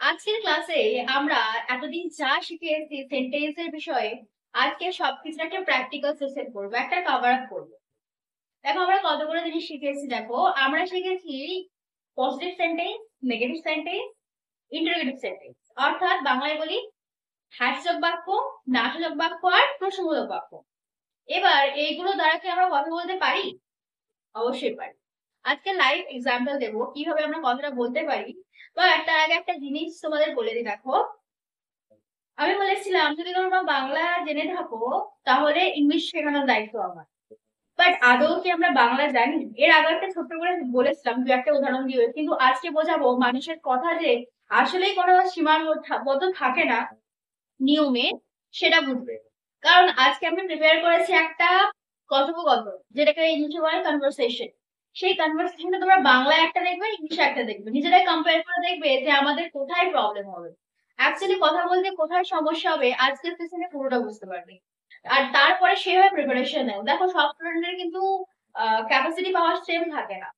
আজকের ক্লাসে আমরা এতদিন যা শিখেছি সেন্টেন্সের বিষয়ে আজকে সবকিছু একটা প্র্যাকটিক্যাল সেশন করবো, একটা কভার আপ করবো। দেখো আমরা কতগুলো জিনিস শিখেছি। দেখো আমরা শিখেছি positive sentence, negative sentence, interrogative sentence, অর্থাৎ বাংলায় বলি হ্যাশযোগ বাক্য, নাসযোগ বাক্য আর প্রশ্নবোধক বাক্য। এবার এইগুলো দ্বারা কি আমরা কথা বলতে পারি? অবশ্যই পারি। আজকে লাইভ এক্সাম্পল দেবো কিভাবে আমরা কথাটা বলতে পারি। তো তার আগে একটা জিনিস তোমাদের বলে দিই। দেখো আমি বলেছিলাম যদি তোমরা বাংলা জেনে থাকো তাহলে ইংলিশ শেখানোর দায়িত্ব আমার। বাট আদৌ কি আমরা বাংলা জানি? এর আগে একটা ছোট্ট করে বলেছিলাম, দু একটা উদাহরণ দিয়ে, কিন্তু আজকে বোঝাবো মানুষের কথা যে আসলেই কোনো সীমাবদ্ধ থাকে না নিয়মে, সেটা বুঝবে। কারণ আজকে আমি প্রিপেয়ার করেছি একটা কথোপকথন, যেটাকে ইংলিশে বলে কনভারসেশন। সেই কনভারসেশনটা তোমরা বাংলায় একটা দেখবে, ইংলিশে একটা দেখবে, নিজেরাই কম্পেয়ার করে দেখবে যে আমাদের কোথায় প্রবলেম হবে, অ্যাকচুয়ালি কথা বলতে কোথায় সমস্যা হবে। আজকের সেশনে পুরোটা বুঝতে পারবে। আর তারপরে সেভাবে প্রিপারেশন নেও। দেখো সব স্টুডেন্টের কিন্তু ক্যাপাসিটি পাওয়ার সেম থাকে না।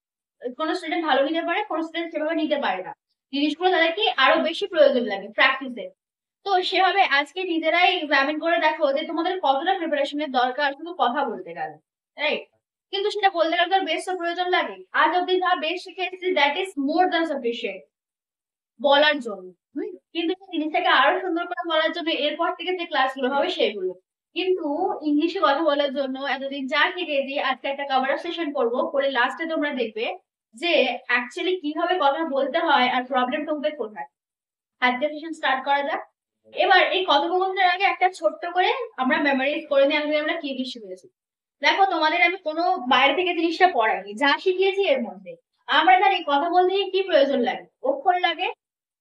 কোনো স্টুডেন্ট ভালো নিতে পারে, কোনো স্টুডেন্ট সেভাবে নিতে পারে না। জিনিসগুলো তাদের কি আরো বেশি প্রয়োজন লাগে প্র্যাকটিসের। তো সেভাবে আজকে নিজেরাই এক্সামিন করে দেখো যে তোমাদের কতটা প্রিপারেশনের দরকার শুধু কথা বলতে গেলে, রাইট? কিন্তু সেটা বলতে গেলে তো বেশ তো প্রয়োজন লাগে। আজ অব্দি যা বেশ শিখেছি that is more than sufficient বলার জন্য। কিন্তু সেই জিনিসটাকে আরো সুন্দর করে বলার জন্য এরপর থেকে যে ক্লাসগুলো হবে সেগুলো। কিন্তু ইংলিশে কথা বলার জন্য এতদিন যা শিখেছি আজকে একটা কভার সেশন করবো, করে লাস্টে তোমরা দেখবে যে অ্যাকচুয়ালি কিভাবে কথা বলতে হয় আর প্রবলেম তোমাদের কোথায়। আজকে সেশন স্টার্ট করা যাক। এবার এই কথোপকথনের আগে একটা ছোট্ট করে আমরা মেমোরাইজ করে নিই আজকে আমরা কি কি শিখেছি। দেখো তোমাদের আমি কোনো বাইরে থেকে জিনিসটা পড়াইনি, যা শিখিয়েছি এর মধ্যে। আমরা জানি কথা বলতে গিয়ে কি প্রয়োজন লাগে, অক্ষর লাগে,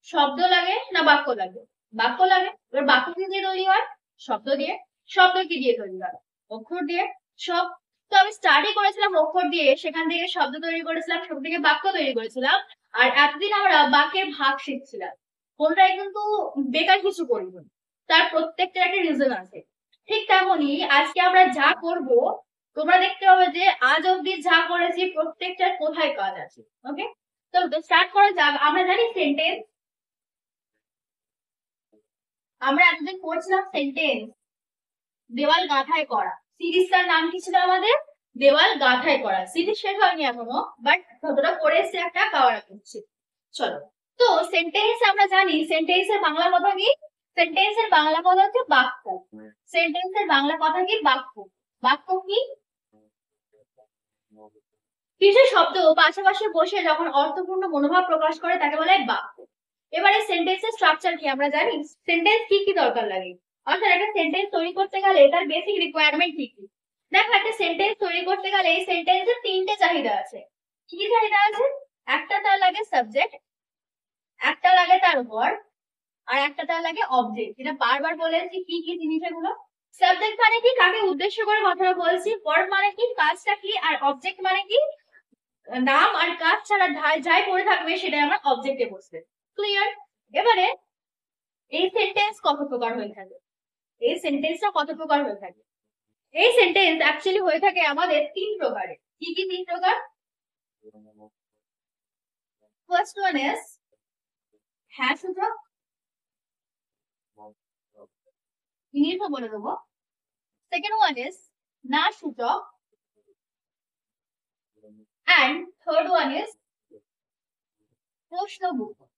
শব্দ লাগে, না বাক্য লাগে? বাক্য লাগে। এবার বাক্য কি দিয়ে তৈরি হয়? শব্দ দিয়ে। শব্দ কি দিয়ে তৈরি হয়? অক্ষর দিয়ে। সব। তো আমি স্টাডি করেছিলাম অক্ষর দিয়ে, সেখান থেকে শব্দ তৈরি করেছিলাম, শব্দ থেকে বাক্য তৈরি করেছিলাম। আর এতদিন আমরা বাক্যের ভাগ শিখছিলাম। কোনটাই কিন্তু বেকার কিছু করিনি, তার প্রত্যেকটার একটা রিজন আছে। ঠিক তেমনই আজকে আমরা যা করব, তোমরা দেখতে পাবে যে আজ অব্দি যা করেছি প্রত্যেকটার কোথায় কাজ আছে। ওকে, তো স্টার্ট করা যাক। আমরা জানি সেন্টেন্স, আমরা এতদিন পড়ছিলাম সেন্টেন্স দেওয়াল গাঁথায় করা। সিরিজটার নাম কি ছিল আমাদের? দেওয়াল গাঁথায় করা। সিরিজ শেষ হয়নি এখনো, বাট যতটা পড়ে এসে একটা কাওয়ার করছি। চলো, তো সেন্টেন্স আমরা জানি সেন্টেন্সের বাংলা কথা কি? সেন্টেন্সের বাংলা কথা হচ্ছে বাক্য। সেন্টেন্সের বাংলা কথা কি? বাক্য। বাক্য কি? কিছু শব্দ পাশাপাশি বসে যখন অর্থপূর্ণ মনোভাব প্রকাশ করে তাকে বলা হয় বাক্য। এবারে সেন্টেন্সের স্ট্রাকচার কি আমরা জানি? সেন্টেন্স কি কি দরকার লাগে, অর্থাৎ একটা সেন্টেন্স তৈরি করতে গেলে তার বেসিক রিকোয়ারমেন্ট কি কি। দেখো একটা সেন্টেন্স তৈরি করতে গেলে এই সেন্টেন্সের তিনটে চাহিদা আছে। কি কি চাহিদা আছে? একটা তার লাগে সাবজেক্ট, একটা লাগে তার ওয়ার্ড, আর একটা তার লাগে অবজেক্ট। এটা বারবার বলেছি কি কি জিনিস এগুলো। সাবজেক্ট মানে কি? কাকে উদ্দেশ্য করে কথাটা বলছি। ওয়ার্ড মানে কি? কাজটা কি। আর অবজেক্ট মানে কি? নাম আর কাজ ছাড়া যাই পড়ে থাকবে সেটা আমার অবজেক্টে বসবে। ক্লিয়ার? এবারে এই সেন্টেন্স কত প্রকার হয়ে থাকে? এই সেন্টেন্সটা কত প্রকার হয়ে থাকে? এই সেন্টেন্স অ্যাকচুয়ালি হয়ে থাকে আমাদের তিন প্রকারে। কি কি তিন প্রকার? ফার্স্ট ওয়ান ইজ হ্যাঁ সূচক, ইংলিশে বলে দেবো। সেকেন্ড ওয়ান ইজ না সূচক, অ্যান্ড থার্ড ওয়ান ইজ প্রশ্নবোধক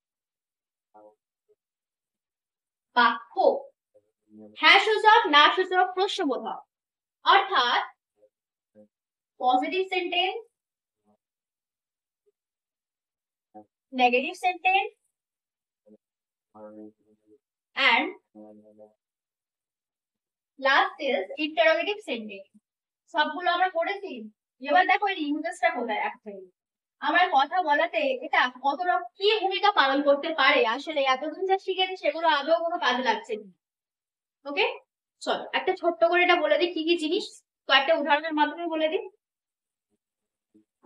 বাক্য। হ্যাঁ সূচক, না সূচক, প্রশ্নবোধক। অর্থাৎ positive sentence, negative sentence, and last is interrogative sentence. সবগুলো আমরা পড়েছি। এবার দেখো এর ইউজেসটা কোথায় অ্যাকচুয়ালি। আমরা কথা বলাতে এটা কতটা কি ভূমিকা পালন করতে পারে, আসলে এতদিন যা শিখেছি সেগুলো আদৌ কোনো কাজে লাগছে না। ওকে, চলো একটা ছোট্ট করে এটা বলে দিই কি কি জিনিস। তো একটা উদাহরণের মাধ্যমে বলে দিই।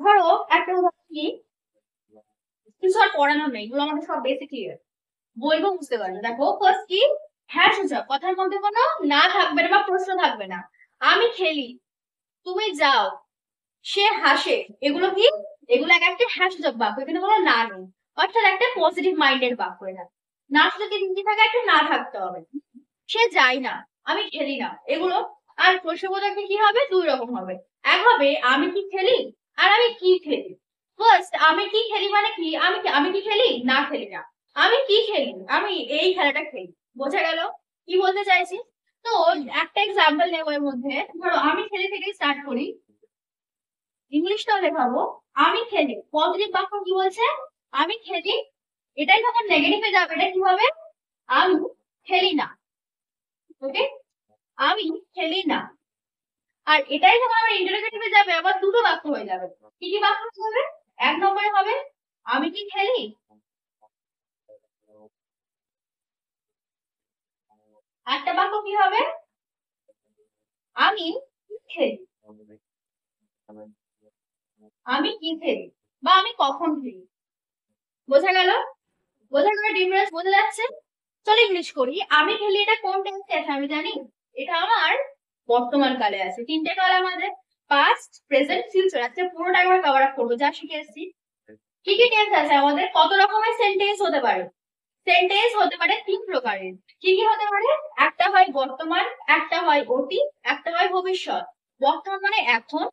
ধরো একটা উদাহরণ কি, কিছু আর পড়ানোর নেই, এগুলো আমাদের সব বেসিক ক্লিয়ার, বলবো বুঝতে পারবে। দেখো ফার্স্ট কি? হ্যাঁ সূচক, কথার মধ্যে কোনো না থাকবে না বা প্রশ্ন থাকবে না। আমি খেলি, তুমি যাও, সে হাসে। এগুলো কি? এগুলো এক একটা হ্যাঁ সূচক বাক্য, এখানে কোনো না নেই। অর্থাৎ একটা পজিটিভ মাইন্ডের বাক্য এটা। না যদি তিনটি থাকে একটা না থাকতে হবে। সে যায় না, আমি খেলি না, এগুলো। আর প্রশ্নবোধক কি হবে? দুই রকম হবে। এক হবে আমি কি খেলি আর আমি কি খেলি। ফার্স্ট আমি কি খেলি মানে কি, আমি কি খেলি? না, খেলি না। আমি কি খেলি? আমি এই খেলাটা খেলি। বোঝা গেল কি বলতে চাইছি? তো একটা এক্সাম্পল নেব এর মধ্যে। ধরো আমি খেলি থেকে স্টার্ট করি, ইংলিশটাও লেখাবো। আমি খেলি, পজিটিভ বাক্য কি বলছে? আমি খেলি। এটাই যখন নেগেটিভে যাবে এটা কি হবে? আমি খেলি না। ওকে, আমি খেলি না। আর এটাই যখন আমার ইন্টারোগেটিভে যাবে আবার দুটো বাক্য হয়ে যাবে। কি কি বাক্য হবে? এক নম্বরে হবে আমি কি খেলি, একটা বাক্য কি হবে? আমি কি খেলি, আমি কি খেলি বা আমি কখন খেলি। বোঝা গেল? বোঝা গেল ডিফারেন্স বোঝা যাচ্ছে? চলো ইংলিশ করি। আমি খেলি এটা কোন টেন্সে আছে আমি জানি? এটা আমার বর্তমান কালে আছে। তিনটে কাল আমাদের, পাস্ট, প্রেজেন্ট, ফিউচার। আজকে পুরোটা একবার কভার আপ করবো যা শিখে এসেছি। কি কি টেন্স আছে আমাদের? কত রকমের সেন্টেন্স হতে পারে? সেন্টেন্স হতে পারে তিন প্রকারের। কি কি হতে পারে? একটা হয় বর্তমান, একটা হয় অতীত, একটা হয় ভবিষ্যৎ। বর্তমান মানে এখন,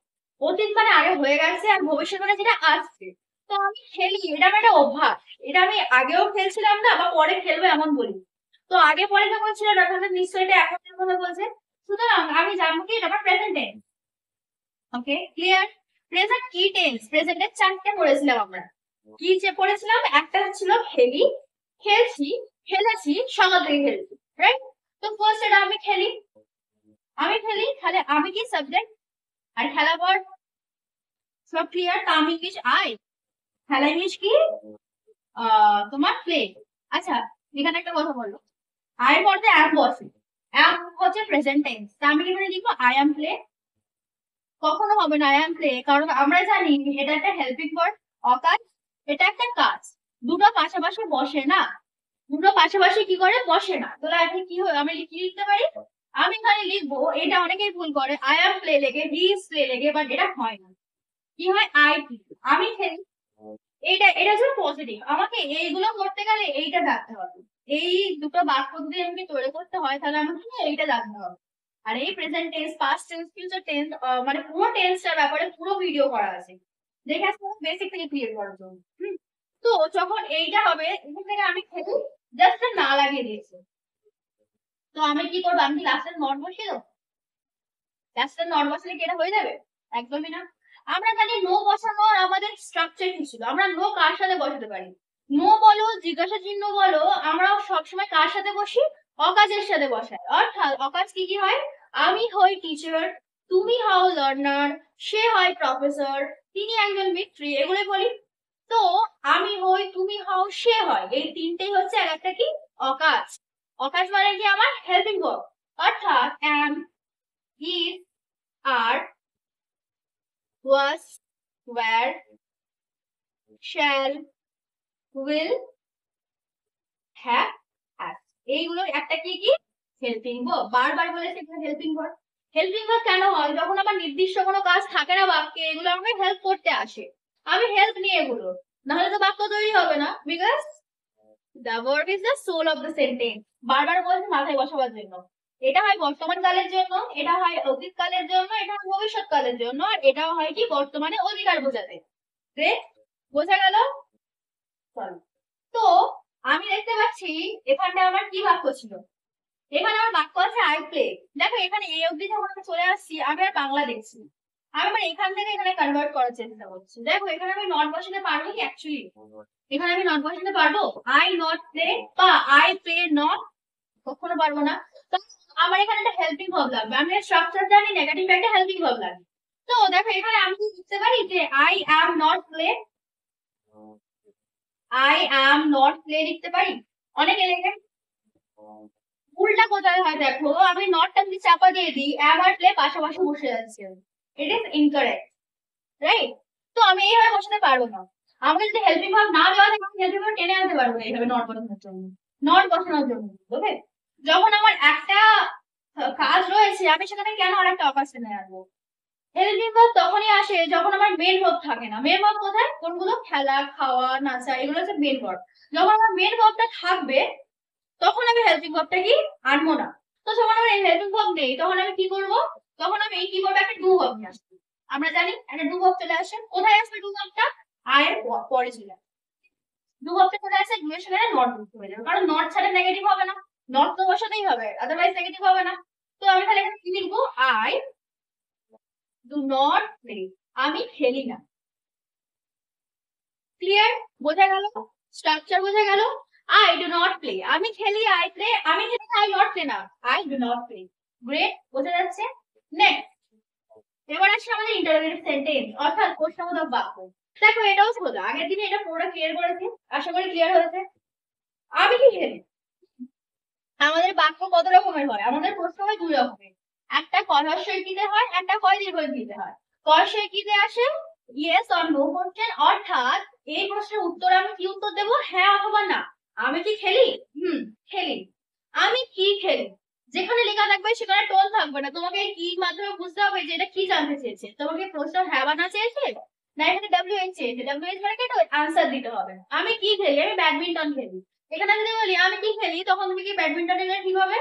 অতীত মানে আগে হয়ে গেছে, আর ভবিষ্যৎ মানে যেটা আসছে। তো আমি খেলি, এটা আমার একটা অভ্যাস। এটা আমি আগেও খেলছিলাম না বা পরে খেলবো এমন বলি। তো আগে পরে যখন ছিল তখন নিশ্চয়ই এটা এখনের কথা বলছে। সুতরাং আমি জানবো কি এটা আমার প্রেজেন্ট টেন্স। ওকে, ক্লিয়ার? প্রেজেন্ট কি টেন্স? প্রেজেন্টের চারটে পড়েছিলাম আমরা। কি যে পড়েছিলাম? একটা ছিল খেলি, খেলছি, খেলেছি, সকাল থেকে খেলছি, রাইট? তো ফার্স্ট এটা আমি খেলি। আমি খেলি, তাহলে আমি কি সাবজেক্ট, আর খেলা পর সব ক্লিয়ার। তো আমি ইংলিশ আই, খেলা ইংলিশ কি? তোমার প্লে। আচ্ছা, এখানে একটা কথা বললো, আই এর পরে অ্যাম বসে। অ্যাম হচ্ছে প্রেজেন্ট টেন্স। তা আমি কি করে লিখবো? I am play. কখনো হবে না আই অ্যাম প্লে, কারণ আমরা জানি এটা একটা হেল্পিং ভার্ব, অকাজ। এটা একটা কাজ, দুটো পাশাপাশি বসে না। দুটো পাশাপাশি কি করে? বসে না। তাহলে আমি কি আমি কি লিখতে পারি? আমি এখানে লিখবো, এটা অনেকেই ভুল করে, আই অ্যাম প্লে লেগে, হি ইজ প্লে লেগে, বাট এটা হয় না। কি হয়? আই প্লে, আমি খেলি। এটা হচ্ছে পজিটিভ। আমাকে এইগুলো করতে গেলে এইটা জানতে হবে। এই দুটো বাক্য যদি আমাকে তৈরি করতে হয় তাহলে আমাকে এইটা জানতে হবে। আর এই present tense, past tense, future tense, মানে পুরো টেন্সটার ব্যাপারে পুরো ভিডিও করা আছে। দেখে আসতে বেসিক থেকে ক্লিয়ার করার জন্য। তো যখন এইটা হবে, এখান থেকে আমি খেলি, জাস্ট না লাগিয়ে দিয়েছি। তো আমি কি করবো? আমি কি লাস্টে নট বসিয়ে দেবো? লাস্টে নট বসালে কি এটা হয়ে যাবে? একদমই না। আমরা জানি নো বসানোর আমাদের স্ট্রাকচার কি ছিল। আমরা নো কার সাথে বসাতে পারি? নো বলো, জিজ্ঞাসা চিহ্ন বলো, আমরা সবসময় কার সাথে বসি? অকাজের সাথে বসাই। অর্থাৎ অকাজ কি কি হয়? আমি হই টিচার, তুমি হও লার্নার, সে হয় প্রফেসর, তিনি একজন মিস্ত্রি, এগুলোই বলি। তো আমি হই, তুমি হও, সে হয়, এই তিনটেই হচ্ছে এক একটা কি? অকাজ। অকাজ মানে কি? আমার হেল্পিং ভার্ব। অর্থাৎ am, is, are, was, were, shall, will, have, has, এইগুলো একটা কি কি? Helping verb. বারবার বলেছি এগুলো হেল্পিং ভার্ব। হেল্পিং ভার্ব কেন হয়? যখন আমার নির্দিষ্ট কোনো কাজ থাকে না বাক্যে, এগুলো আমাকে হেল্প করতে আসে। আমি হেল্প নিয়ে এগুলো, নাহলে তো বাক্য তৈরি হবে না। Because the verb is the soul of the sentence. বারবার বলছি মাথায় বসাবার জন্য। এটা হয় বর্তমান কালের জন্য, এটা হয় অতীত কালের জন্য, এটা হয় ভবিষ্যৎ কালের জন্য, আর এটাও হয় কি? বর্তমানে অধিকার বোঝাতে। বোঝা গেল? চলো। তো আমি দেখতে পাচ্ছি এখানটা আমার কি বাক্য ছিল? এখানে আমার বাক্য আছে আই প্লে। দেখো এখানে এই অবধি যখন আমি চলে আসছি, আমি আর বাংলা দেখছি। আমি মানে এখান থেকে এখানে কনভার্ট করার চেষ্টা করছি। দেখো এখানে আমি নট বসাতে পারবো কি? অ্যাকচুয়ালি এখানে আমি নট বসাতে পারবো? আই নট প্লে বা আই প্লে নট, কখনো পারবো না। তো আমার এখানে একটা হেল্পিং ভার্ব লাগবে। আমি স্ট্রাকচার জানি, নেগেটিভ একটা হেল্পিং ভার্ব লাগবে। তো দেখো এখানে আমি কি লিখতে পারি? যে I am not play, I am not play লিখতে পারি। অনেকে লেখে। ভুলটা কোথায় হয়? দেখো আমি নটটা যদি চাপা দিয়ে দিই, অ্যাম আর প্লে পাশাপাশি বসে যাচ্ছে। It is incorrect, right? তো আমি এইভাবে বসাতে পারবো না। আমাকে যদি হেল্পিং ভার্ব না দেওয়া থাকে, আমি হেল্পিং ভার্ব টেনে আনতে পারবো না এইভাবে নট বসানোর জন্য। নট বসানোর জন্য, ওকে? যখন আমার একটা কাজ রয়েছে, আমি সেখানে কেন আরেকটা অকাজ টেনে আনবো? হেল্পিং ভার্ব তখনই আসে যখন আমার মেন ভার্ব থাকে না। মেন ভার্ব কোথায়? কোনগুলো? খেলা, খাওয়া, নাচা, এগুলো হচ্ছে মেন ভার্ব। যখন আমার মেন ভার্বটা থাকবে তখন আমি হেল্পিং ভার্বটা কি আনবো না। তো যখন আমার এই হেল্পিং ভার্ব নেই তখন আমি কি করব? তখন আমি কি করবো? একটা ডু ভার্ব নিয়ে আসবো। আমরা জানি একটা ডু ভার্ব চলে আসে। কোথায় আসবে ডু ভার্বটা? আই এর পরে চলে আসবে। ডু ভার্বটা চলে আসে, ডু এর সাথে নট যুক্ত হয়ে যাবে, কারণ নট ছাড়া নেগেটিভ হবে না। নট তো বসাতেই হবে, আদারওয়াইজ নেগেটিভ হবে না। তো আমি তাহলে এখানে কি লিখবো? I do not play. আমি খেলি না। ক্লিয়ার? বোঝা গেল? স্ট্রাকচার বোঝা গেল? আই ডু নট প্লে, আমি খেলি, আই প্লে, আমি খেলি, আই নট প্লে না, I do not play. Great, বোঝা যাচ্ছে? নেক্সট, এবার আসছে আমাদের ইন্টারোগেটিভ সেন্টেন্স, অর্থাৎ প্রশ্নবোধক বাক্য। দেখো এটাও সোজা, আগের দিনে এটা পুরো ক্লিয়ার করেছি, আশা করি ক্লিয়ার হয়েছে। আমি কি খেলি? আমাদের বাক্য কত রকমের হয়? আমাদের প্রশ্ন হয় দুই রকমের, একটা কনভার্সের কিতে হয়, একটা কয় দীর্ঘই কিতে হয়। কনভার্সের কিতে আসে ইয়েস অর নো কোশ্চেন, অর্থাৎ এই প্রশ্নের উত্তর আমি কি উত্তর দেব? হ্যাঁ অথবা না। আমি কি খেলি? খেলি। আমি কি খেলি? যেখানে লেখা থাকবে সেখানে টোন থাকবে না, তোমাকে কি মাধ্যমে বুঝতে হবে যে এটা কি জানতে চেয়েছে। তোমাকে প্রশ্ন হ্যাঁ বা না চেয়েছে, না এখানে ডাব্লিউএইচ চেয়েছে, ডাব্লিউএইচ মানে কি আনসার দিতে হবে। আমি কি খেলি? আমি ব্যাডমিন্টন খেলি। এখানে যদি বলি আমি কি খেলি, তখন তুমি কি ব্যাডমিন্টন খেলে ঠিক হবে?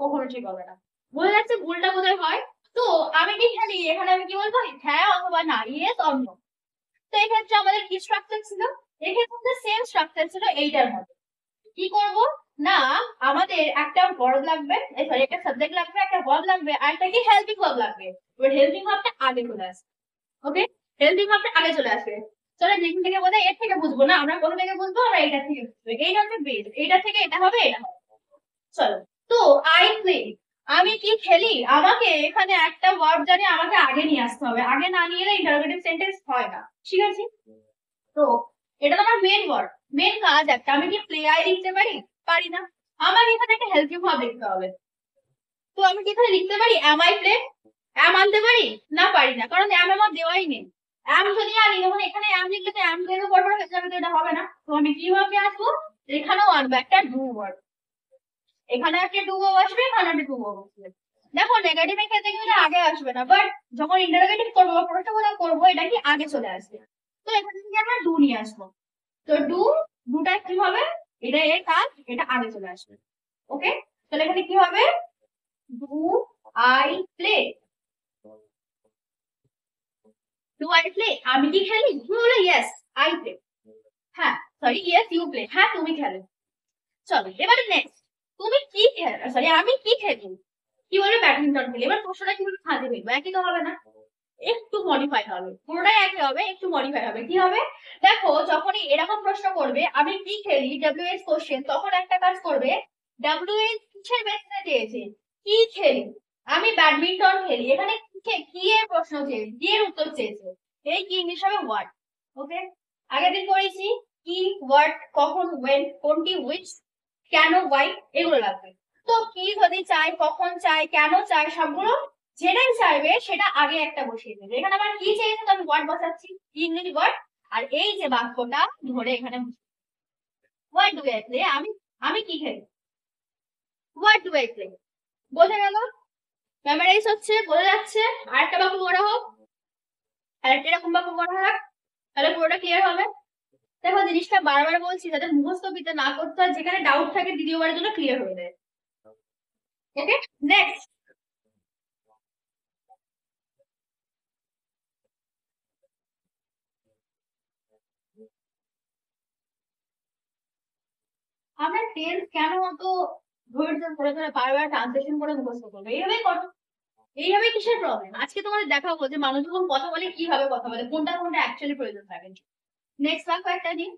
কখনো ঠিক হবে না। বোঝা যাচ্ছে ভুলটা কোথায় হয়? তো আমি কি খেলি, এখানে আমি কি বলবো? হ্যাঁ অথবা না, ইয়েস অর নো। তো এক্ষেত্রে আমাদের কি স্ট্রাকচার ছিল? এক্ষেত্রে সেম স্ট্রাকচার ছিল এইটার মতো। কি করব না, আমাদের একটা ভার্ব লাগবে, সরি একটা সাবজেক্ট লাগবে, একটা ভার্ব লাগবে, আর একটা কি হেল্পিং ভার্ব লাগবে। এবার হেল্পিং ভার্বটা আগে চলে আসবে। ওকে, হেল্পিং ভার্বটা আগে চলে আসবে। চলো যেখান থেকে বোঝায় এর থেকে বুঝবো না, আমরা কোথা থেকে বুঝবো? আমরা এটা থেকে বুঝবো। এইটা হচ্ছে বেস, এইটা থেকে এটা হবে, এটা হবে। চলো, তো আই প্লে, আমি কি খেলি, আমাকে এখানে একটা ভার্ব জানি আমাকে আগে নিয়ে আসতে হবে, আগে না নিয়ে এলে ইন্টারোগেটিভ সেন্টেন্স হয় না। ঠিক আছে? তো এটা তো আমার মেন ওয়ার্ড, মেন কাজ একটা। আমি কি প্লে আই লিখতে পারি? পারি না। আমার এখানে একটা হেল্পিং ভার্ব লিখতে হবে। তো আমি কি এখানে লিখতে পারি অ্যাম আই প্লে? অ্যাম আনতে পারি? না, পারি না, কারণ অ্যাম আমার দেওয়াই নেই। অ্যাম যদি আনি তখন এখানে অ্যাম লিখলে তো অ্যাম থেকে পরপর হয়ে যাবে, তো এটা হবে না। তো আমি কিভাবে আসবো? এখানেও আনবো একটা ডু ওয়ার্ড, এখানে একটা ডু ভার্ব আসবে, এখানে একটা ডু ভার্ব আসবে। দেখো নেগেটিভ এর ক্ষেত্রে কিন্তু এটা আগে আসবে না, বাট যখন ইন্টারোগেটিভ করবো বা প্রশ্নবোধক করবো এটা কি আগে চলে আসবে। তো এখানে থেকে আমরা ডু নিয়ে আসবো। তো ডুটা কি হবে? এটা এর কাজ, এটা আগে চলে আসবে। ওকে, তাহলে এখানে কি হবে? Do I play, do I play, আমি কি খেলি? তুমি বলে ইয়েস আই প্লে। হ্যাঁ, সরি, ইয়েস ইউ প্লে, হ্যাঁ তুমি খেলো। চলো এবারে নেক্সট, তুমি কি খেলো, সরি আমি কি খেলি? কি বলে? ব্যাডমিন্টন খেলি। এবার প্রশ্নটা কি বলে সাজিয়ে ফেলবো? একই তো হবে না, একটু মডিফাই হবে, পুরোটাই একই হবে, একটু মডিফাই হবে। কি হবে? দেখো যখনই এরকম প্রশ্ন করবে আমি কি খেলি, ডাব্লিউএইচ কোশ্চেন, তখন একটা কাজ করবে, ডাব্লিউএইচ কিসের বেসিসে চেয়েছে? কি খেলি? আমি ব্যাডমিন্টন খেলি, এখানে কি এর প্রশ্ন চেয়েছে, কি এর উত্তর চেয়েছে। এই কি ইংলিশ হবে ওয়াট। ওকে, আগের দিন পড়েছি কি, ওয়াট, কখন, ওয়েন, কোনটি, হুইচ, কেন, ওয়াই, এগুলো লাগবে। তো কি যদি চাই, কখন চাই, কেন চাই, সবগুলো যেটাই চাইবে সেটা আগে একটা বসিয়ে দেবে। এখানে আমার কি চেয়েছে, আমি ওয়ার্ড বসাচ্ছি, ইংলিশ ওয়ার্ড। আর এই যে বাক্যটা ধরে এখানে হোয়াট ডু আই প্লে, আমি আমি কি খেলি, হোয়াট ডু আই প্লে। বোঝা গেল? মেমোরাইজ হচ্ছে, বোঝা যাচ্ছে? আরেকটা বাক্য করা হোক, আরেকটা এরকম বাক্য করা হোক, তাহলে পুরোটা ক্লিয়ার হবে। দেখো জিনিসটা বারবার বলছি যাতে মুখস্থ বিদ্যা না করতে হয়, যেখানে ডাউট থাকে দ্বিতীয়বারের জন্য ক্লিয়ার হয়ে যায়। ওকে, নেক্সট, আমরা টেন্স কেন অত ধৈর্য ধরে ধরে বারবার ট্রান্সলেশন করে মুখস্থ করবো? এইভাবেই করো। এইভাবে কিসের প্রবলেম? আজকে তোমাদের দেখাবো যে মানুষ যখন কথা বলে কিভাবে কথা বলে, কোনটা কোনটা অ্যাকচুয়ালি প্রয়োজন থাকে। নেক্সট বাক্য একটা দিন,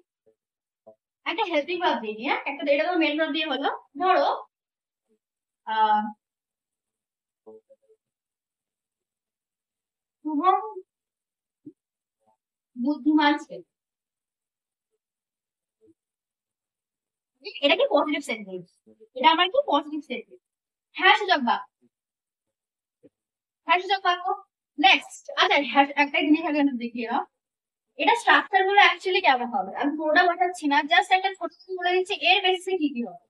একটা হেল্পিং ভার্ব দিই, হ্যাঁ একটা, এটা তো মেন ভার্ব দিয়ে হলো। ধরো আহ শুভম বুদ্ধিমান ছেলে, এটা কি পজিটিভ সেন্টেন্স? এটা আমার কি পজিটিভ সেন্টেন্স? হ্যাঁ সূচক বাক্য, হ্যাঁ সূচক বাক্য। নেক্সট, আচ্ছা একটা জিনিস আগে দেখিয়ে নাও, এটা স্ট্রাকচার গুলো অ্যাকচুয়ালি কেমন হবে। আমি পুরোটা বোঝাচ্ছি না, জাস্ট একটা ছোট বলে দিচ্ছি এর বেসিসে কি কি হবে।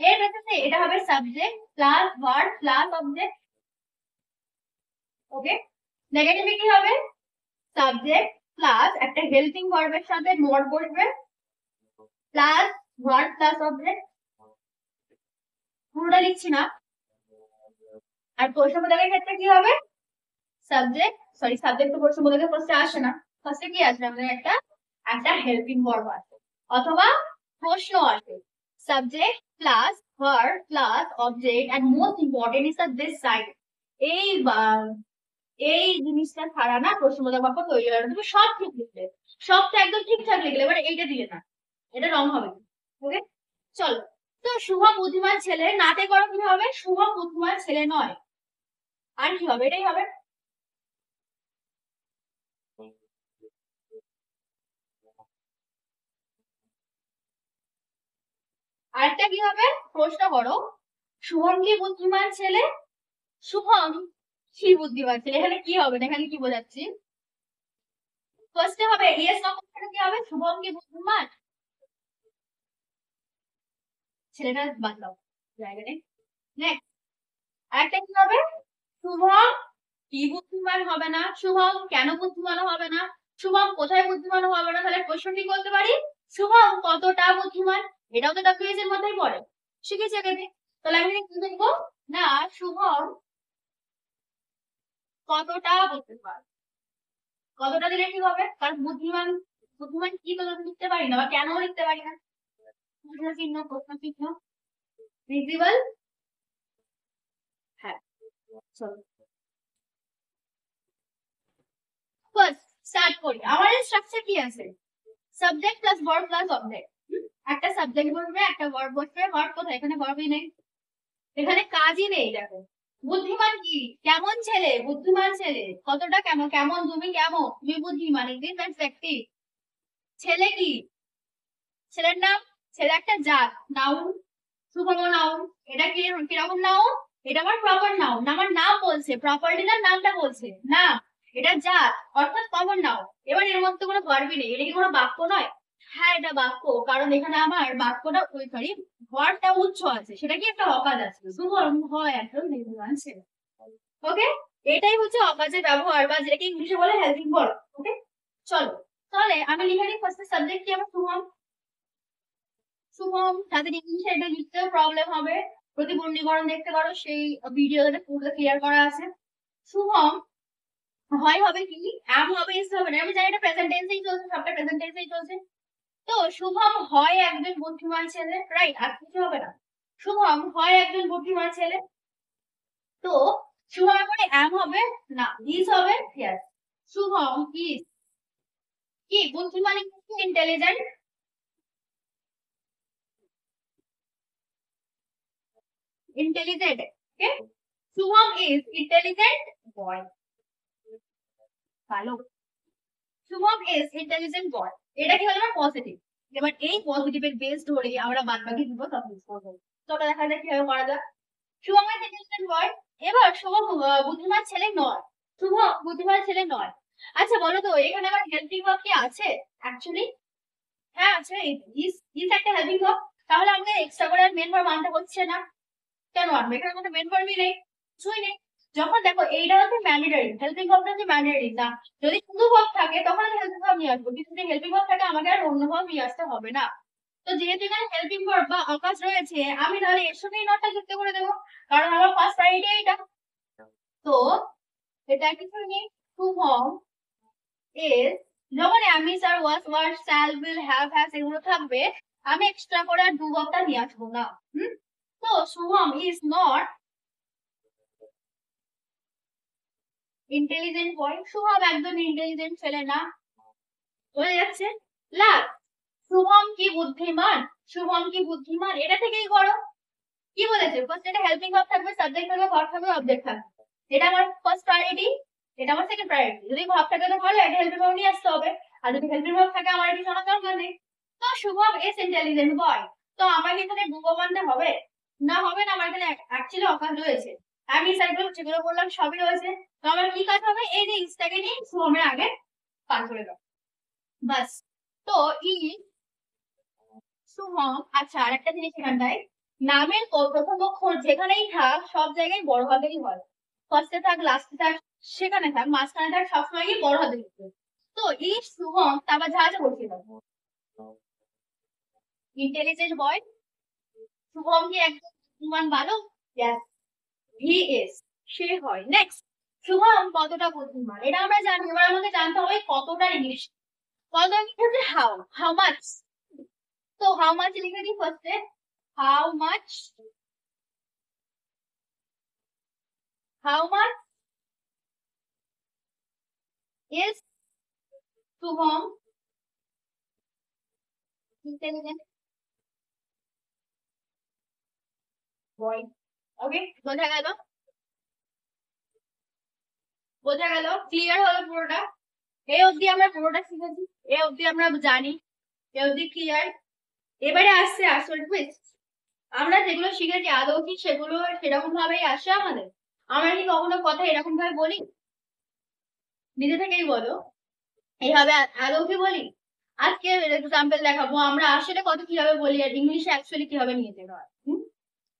এর বেসিসে এটা হবে subject plus verb plus object. Okay, নেগেটিভে কি হবে? সাবজেক্ট প্লাস একটা হেল্পিং ভার্বের সাথে নট বসবে প্লাস ভার্ব প্লাস অবজেক্ট। পুরোটা লিখছি না। আর প্রশ্নবোধকের ক্ষেত্রে কি হবে? সাবজেক্ট সাবজেক্ট তো প্রশ্নবোধকের ফার্স্টে আসে না, ফার্স্টে কি আসবে? আমাদের একটা একটা হেল্পিং ভার্ব আসে অথবা প্রশ্ন আসে। Subject plus verb plus object and most important is the this side. এই এই জিনিসটা ছাড়া না প্রশ্নবোধক বাক্য তৈরি হয় না। তুমি সব ঠিক লিখলে, সবটা একদম ঠিকঠাক লিখলে, এবার এইটা দিলে না, এটা রং হবে। ওকে, চলো। তো শুভম বুদ্ধিমান ছেলে, নাতে করো কি হবে? শুভম বুদ্ধিমান ছেলে নয়, আর কি হবে? এটাই হবে। আরেকটা কি হবে? প্রশ্ন করো, শুভম কি বুদ্ধিমান ছেলে? শুভম কি বুদ্ধিমান ছেলে? এখানে কি হবে? এখানে কি বোঝাচ্ছি? ফার্স্টে হবে ইয়েস নো কোশ্চেনে কি হবে? শুভম কি বুদ্ধিমান? ছেলেটা বাদ দাও, জায়গা নেই। নেক্সট আরেকটা কি হবে? শুভম কি বুদ্ধিমান হবে না? শুভম কেন বুদ্ধিমান হবে না? শুভম কোথায় বুদ্ধিমান হবে না? তাহলে প্রশ্ন কি করতে পারি? শুভম কতটা বুদ্ধিমান? এটাও তো একটা কুইজের মধ্যেই পড়ে, শিখেছি আগে। তাহলে আমি কি লিখবো? না, শুভম কতটা বুদ্ধিমান। কতটা দিলে কি হবে? কারণ বুদ্ধিমান, বুদ্ধিমান কি তো লিখতে পারি না, বা কেন লিখতে পারি না? প্রশ্ন চিহ্ন, প্রশ্ন চিহ্ন, ভিজিবল। হ্যাঁ, চলো ফার্স্ট স্টার্ট করি। আমাদের স্ট্রাকচার কি আছে? Subject plus verb plus object. একটা সাবজেক্ট বসবে, একটা ভার্ব বসবে। ভার্ব কোথায়? এখানে ভার্বই নেই, এখানে কাজই নেই। দেখো, বুদ্ধিমান কি? কেমন ছেলে? বুদ্ধিমান ছেলে। কতটা? কেমন? কেমন তুমি? কেমন তুমি বুদ্ধিমান? ইংলিশ ব্যক্তি। ছেলে কি? ছেলের নাম। ছেলে একটা জাত, নাউন, শুভম নাউন। এটা কি কিরকম নাউন? এটা আমার প্রপার নাউন, আমার নাম বলছে, প্রপার্টি না নামটা বলছে না, এটা জাত অর্থাৎ কমন নাউন। এবার এর মধ্যে কোনো ভার্বই নেই, এটা কি কোনো বাক্য নয়? হ্যাঁ এটা বাক্য, কারণ এখানে আমার বাক্যটা সরি ভার্বটা উচ্চ আছে, সেটা কি একটা অকাজ আছে। শুভম হয় একজন বুদ্ধিমান ছেলে। ওকে, এটাই হচ্ছে অকাজের ব্যবহার, বা যেটাকে ইংলিশে বলে হেল্পিং ভার্ব। ওকে, চলো তাহলে আমি লিখে নিই ফার্স্টে সাবজেক্ট কি আমার? শুভম। শুভম, তাদের ইংলিশে এটা লিখতেও প্রবলেম হবে, প্রতিবন্ধীকরণ দেখতে পারো, সেই ভিডিওতে পুরো ক্লিয়ার করা আছে। শুভম হয় হবে কি? অ্যাম হবে, ইস হবে না। আমি জানি এটা প্রেজেন্ট টেন্সেই চলছে, সবটা প্রেজেন্ট টেন্সেই চলছে। তো শুভম হয় একজন বুদ্ধিমান ছেলে, রাইট? আর কিছু হবে না। শুভম হয় একজন বুদ্ধিমান ছেলে। তো শুভম পরে অ্যাম হবে না, ইজ হবে। ইয়েস, শুভম ইজ কি বুদ্ধিমান? Intelligent. Intelligent, okay. Shubham is intelligent বয়। ভালো, শুভম ইজ ইন্টেলিজেন্ট বয়। এটা কি হলো? পজিটিভ। এবার এই পজিটিভের বেস ধরে আমরা বাদ বাকি দিব সাবমিট করব। তো ওটা দেখা যাক কিভাবে করা যায়। শুভম ইজ ইন্টেলিজেন্ট বয়। এবার শুভম বুদ্ধিমান ছেলে নয়। শুভম বুদ্ধিমান ছেলে নয়। আচ্ছা বলো তো, এখানে আমার হেল্পিং ভার্ব কি আছে অ্যাকচুয়ালি? হ্যাঁ আছে, ইজ। ইজ একটা হেল্পিং ভার্ব, তাহলে আমাদের এক্সট্রা করে মেন ভার্ব আনতে হচ্ছে না। কেন আনবে? এখানে কোনো মেন ভার্বই নেই, কিছুই নেই। যখন দেখো এইটা হচ্ছে ম্যান্ডেটরি, হেল্পিং ভার্বটা হচ্ছে ম্যান্ডেটরি না। যদি শুধু ভার্ব থাকে তখন আমি হেল্পিং ভার্ব নিয়ে আসবো, কিন্তু যদি হেল্পিং ভার্ব থাকে আমাকে আর অন্য ভার্ব নিয়ে আসতে হবে না। তো যেহেতু এখানে হেল্পিং ভার্ব বা অকাজ রয়েছে, আমি তাহলে এর সঙ্গেই নটটা যুক্ত করে দেবো, কারণ আমার ফার্স্ট প্রায়োরিটি এইটা। তো এটা কিছু নেই। শুভম ইজ, যখন আমি sir was were shall will have has এগুলো থাকবে, আমি এক্সট্রা করে আর ডু ভার্বটা নিয়ে আসবো না। তো শুভম ইজ নট ইন্টেলিজেন্ট বয়। শুভম একজন ইন্টেলিজেন্ট ছেলে না, বোঝা যাচ্ছে? লাস্ট, শুভম কি বুদ্ধিমান? শুভম কি বুদ্ধিমান? এটা থেকেই করো। কি বলেছে? ফার্স্ট এটা হেল্পিং ভার্ব থাকবে, সাবজেক্ট থাকবে, ভার্ব থাকবে, অবজেক্ট থাকবে। এটা আমার ফার্স্ট প্রায়োরিটি, এটা আমার সেকেন্ড প্রায়োরিটি। যদি ভার্ব থাকে তো ভালো, এটা হেল্পিং ভার্ব নিয়ে আসতে হবে। আর যদি হেল্পিং ভার্ব থাকে আমার এটি শোনার দরকার নেই। তো শুভম ইজ ইন্টেলিজেন্ট বয়। তো আমার এখানে ডুবো বানতে হবে না? হবে না, আমার এখানে অ্যাকচুয়ালি অকাজ রয়েছে। আমি সাইডগুলো যেগুলো বললাম সবই রয়েছে। তো আমার কি কাজ হবে? এই যে ইজটাকে নিয়ে শুভমের আগে পার করে দাও, বাস। তো ই শুভম। আচ্ছা আরেকটা জিনিস এখানটায়, নামের প্রথম অক্ষর যেখানেই থাক সব জায়গায় বড় হাতেরই হয়, ফার্স্টে থাক লাস্টে থাক সেখানে থাক, মাঝখানে থাক, সবসময় গিয়ে বড় হাতে লিখবে। তো এই শুভম তারপর যা আছে বসিয়ে দেবো। ইন্টেলিজেন্ট বয়। শুভম কি একজন বুদ্ধিমান বালক? Yes, he is, সে হয়। নেক্সট, শুভম কতটা বুদ্ধিমান এটা আমরা জানি, এবার আমাকে জানতে হবে কতটা ইংলিশ। কত ইংলিশ হচ্ছে হাউ, হাউ মাচ। তো হাউ মাচ লিখে দিই ফার্স্টে। How much, how much is Shubham intelligent boy. Okay, বোঝা গেল? বোঝা গেল? ক্লিয়ার হলো পুরোটা? এই অবধি আমরা পুরোটা শিখেছি, এই অবধি আমরা জানি, এই অবধি ক্লিয়ার। এবারে আসছে আসল টুইস্ট। আমরা যেগুলো শিখেছি আদৌ কি সেগুলো সেরকম ভাবেই আসে আমাদের? আমরা কি কখনো কথা এরকম ভাবে বলি? নিজে থেকেই বলো, এইভাবে আদৌ কি বলি? আজকে এক্সাম্পল দেখাবো আমরা আসলে কথা কিভাবে বলি আর ইংলিশে অ্যাকচুয়ালি কিভাবে নিয়ে যেতে হয়।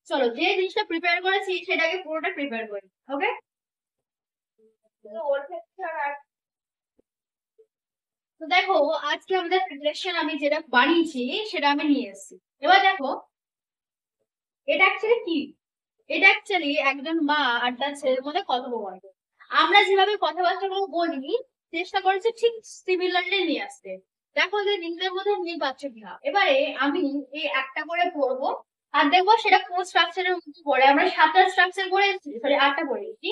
চলো, যে জিনিসটা প্রিপেয়ার করেছি সেটাকে পুরোটা প্রিপেয়ার করি। ওকে, ওর ক্ষেত্রে তো দেখো, আজকে আমাদের প্রিপারেশন আমি যেটা বানিয়েছি সেটা আমি নিয়ে এসেছি। এবার দেখো, এটা অ্যাকচুয়ালি কি? এটা অ্যাকচুয়ালি একজন মা আর তার ছেলের মধ্যে কথোপকথন। আমরা যেভাবে কথাবার্তাগুলো বলি চেষ্টা করেছি ঠিক সিমিলারলি নিয়ে আসতে। দেখো যে নিজেদের মধ্যে মিল পাচ্ছে কিনা। এবারে আমি এই একটা করে পড়বো আর দেখবো সেটা কোন স্ট্রাকচারের মধ্যে পড়ে। আমরা 7টা স্ট্রাকচার করে এসেছি, সরি 8টা করে এসেছি।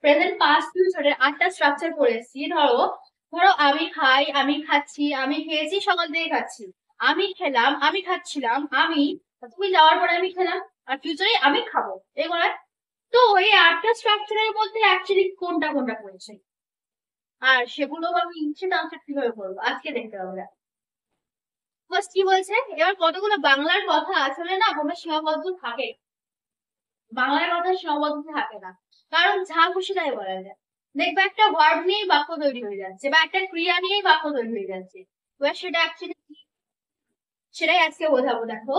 প্রেজেন্ট পাস্ট ফিউচারের 8টা স্ট্রাকচার করে এসেছি। ধরো ধরো আমি খাই, আমি খাচ্ছি, আমি খেয়েছি, সকাল থেকে খাচ্ছি। আমি খেলাম, আমি খাচ্ছিলাম, আমি, তুমি যাওয়ার পরে আমি খেলাম, আর ফিউচারে আমি খাবো, এগুলো। তো এই 8টা স্ট্রাকচারের মধ্যে অ্যাকচুয়ালি কোনটা কোনটা করেছে আর সেগুলো আমি ইংলিশে ট্রান্সলেট কিভাবে করবো আজকে দেখতে হবে। ফার্স্ট কি বলছে, এবার কতগুলো বাংলার কথা আসলে না কোনো সীমাবদ্ধ থাকে, বাংলার কথা সীমাবদ্ধ থাকে না, কারণ যা খুশি তাই বলা যায়। দেখবে একটা ভার্ব নিয়েই বাক্য তৈরি হয়ে যাচ্ছে বা একটা ক্রিয়া নিয়েই বাক্য তৈরি হয়ে যাচ্ছে। এবার সেটা অ্যাকচুয়ালি সেটাই আজকে বোঝাবো। দেখো,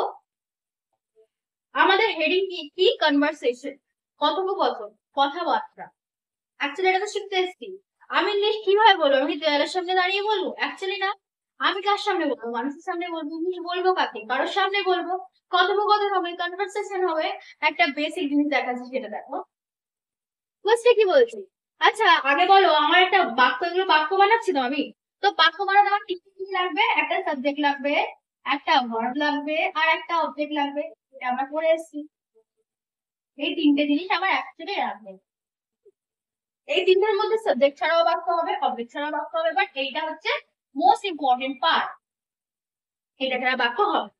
আমাদের হেডিং কি কি কনভারসেশন, কথোপকথন, কথাবার্তা। অ্যাকচুয়ালি এটা তো শিখতে এসেছি। আমি ইংলিশ কিভাবে বলবো? আমি কি দেয়ালের সামনে দাঁড়িয়ে বলবো? অ্যাকচুয়ালি না। আমি কার সামনে বলবো? মানুষের সামনে বলবো। ইংলিশ বলবো কাকে? কারোর সামনে বলবো। কথোপকথন হবে, কনভারসেশন হবে। একটা বেসিক জিনিস দেখাচ্ছি, সেটা দেখো। বুঝতে কি বলছি? আচ্ছা আগে বলো, আমার একটা বাক্য, এগুলো বাক্য বানাচ্ছি তো আমি। তো বাক্য বানাতে আমার কি কি লাগবে? একটা সাবজেক্ট লাগবে, একটা ভার্ব লাগবে, আর একটা অবজেক্ট লাগবে। এটা আমরা পড়ে এসেছি। এই তিনটে জিনিস আমার অ্যাকচুয়ালি লাগবে। এই তিনটার মধ্যে সাবজেক্ট ছাড়াও বাক্য হবে, অবজেক্ট ছাড়াও বাক্য হবে, বাট এইটা হচ্ছে মোস্ট ইম্পর্টেন্ট পার্ট, এটা ছাড়া বাক্য হবে।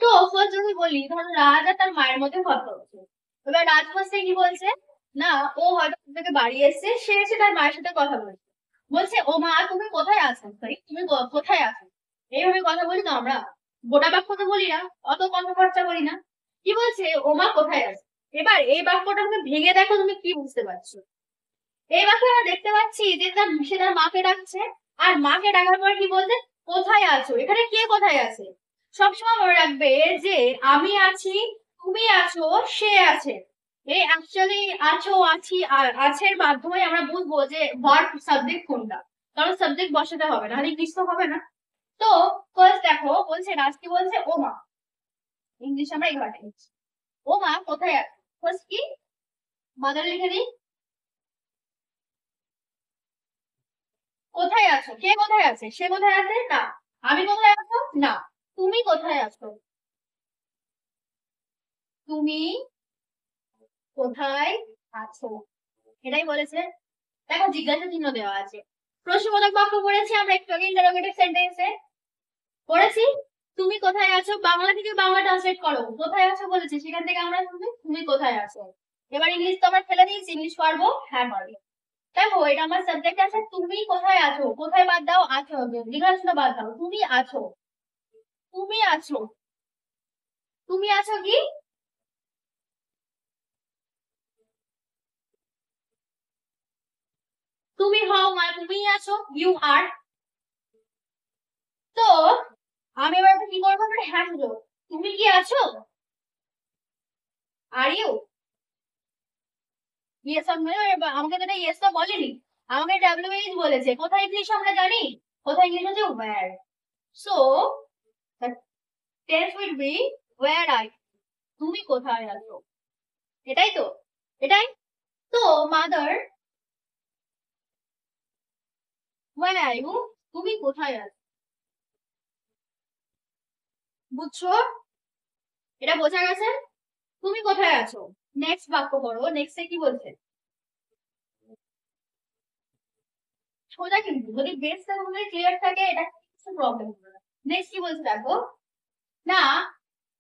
তো ফার্স্ট যদি বলি, ধরো রাজ আর তার মায়ের মধ্যে কথা হচ্ছে। এবার রাজ ফার্স্টে কি বলছে, না ও হয়তো থেকে বাড়ি এসেছে, সে এসে তার মায়ের সাথে কথা বলছে। বলছে ও মা তুমি কোথায় আছো, সরি তুমি কোথায় আছো। এইভাবে কথা বলি তো আমরা, গোটা বাক্য তো বলি না, অত কথাবার্তা বলি না। কি বলছে, ও মা কোথায় আছে। এবার এই বাক্যটা তুমি ভেঙে দেখো, তুমি কি বুঝতে পারছো? এই বাক্যে আমরা দেখতে পাচ্ছি যে সে তার মাকে ডাকছে, আর মাকে ডাকার পর কি বলছে, কোথায় আছো। এখানে কে কোথায় আছে? সবসময় মনে রাখবে যে আমি আছি, তুমি আছো, সে আছে। এই অ্যাকচুয়ালি আছো, আছি আর আছের মাধ্যমে আমরা বুঝবো যে ভার্ব সাবজেক্ট কোনটা, কারণ সাবজেক্ট বসাতে হবে, নাহলে ইংলিশ তো হবে না। তো ফার্স্ট দেখো, বলছে রাজ কি বলছে, ও মা। ইংলিশ আমরা এইভাবে লিখছি, ও মা কোথায় আছে। ফার্স্ট কি, মাদার লিখে দিই। কোথায় আছো, কে কোথায় আছে, সে কোথায় আছে না, আমি কোথায় আছো না, তুমি কোথায় আছো, তুমি কোথায় আছো, এটাই বলেছে। দেখো জিজ্ঞাসা চিহ্ন দেওয়া আছে। প্রশ্নবোধক বাক্য পড়েছি আমরা একটু আগে, ইন্টারোগেটিভ সেন্টেন্সে পড়েছি। তুমি কোথায় আছো, বাংলা থেকে বাংলা ট্রান্সলেট করো, কোথায় আছো বলেছি, সেখান থেকে আমরা শুনবি তুমি কোথায় আছো। এবার ইংলিশ তো আমরা ফেলে দিয়েছি, ইংলিশ পারবো, হ্যাঁ পারবো। দেখো এটা আমার সাবজেক্ট আছে, তুমি কোথায় আছো, কোথায় বাদ দাও, আছো, জিজ্ঞাসা বাদ দাও, তুমি আছো, তুমি আছো, তুমি আছো কি, তুমি হও মানে তুমি আছো, ইউ আর। তো আমি এবার কি করবো, হ্যাঁ বুঝো, তুমি কি আছো, আর ইউ, ইয়েস আমাকে তো এটা ইয়েস তো বলেনি, আমাকে ডাব্লিউএইচ বলেছে। কোথায় ইংলিশ আমরা জানি, কোথায় ইংলিশ হচ্ছে were. So the tense will be were আর, তুমি কোথায় আছো, এটাই তো, এটাই তো। মাদার ওয়্যার আর ইউ, তুমি কোথায় আছো, বুঝছো? এটা বোঝা গেছে? তুমি কোথায় আছো। নেক্সট বাক্য করো, নেক্সটে কি বলছে, সোজা কিন্তু যদি বেসটা তোমাদের ক্লিয়ার থাকে এটা কিছু প্রবলেম হবে না। নেক্সট কি বলছে দেখো, না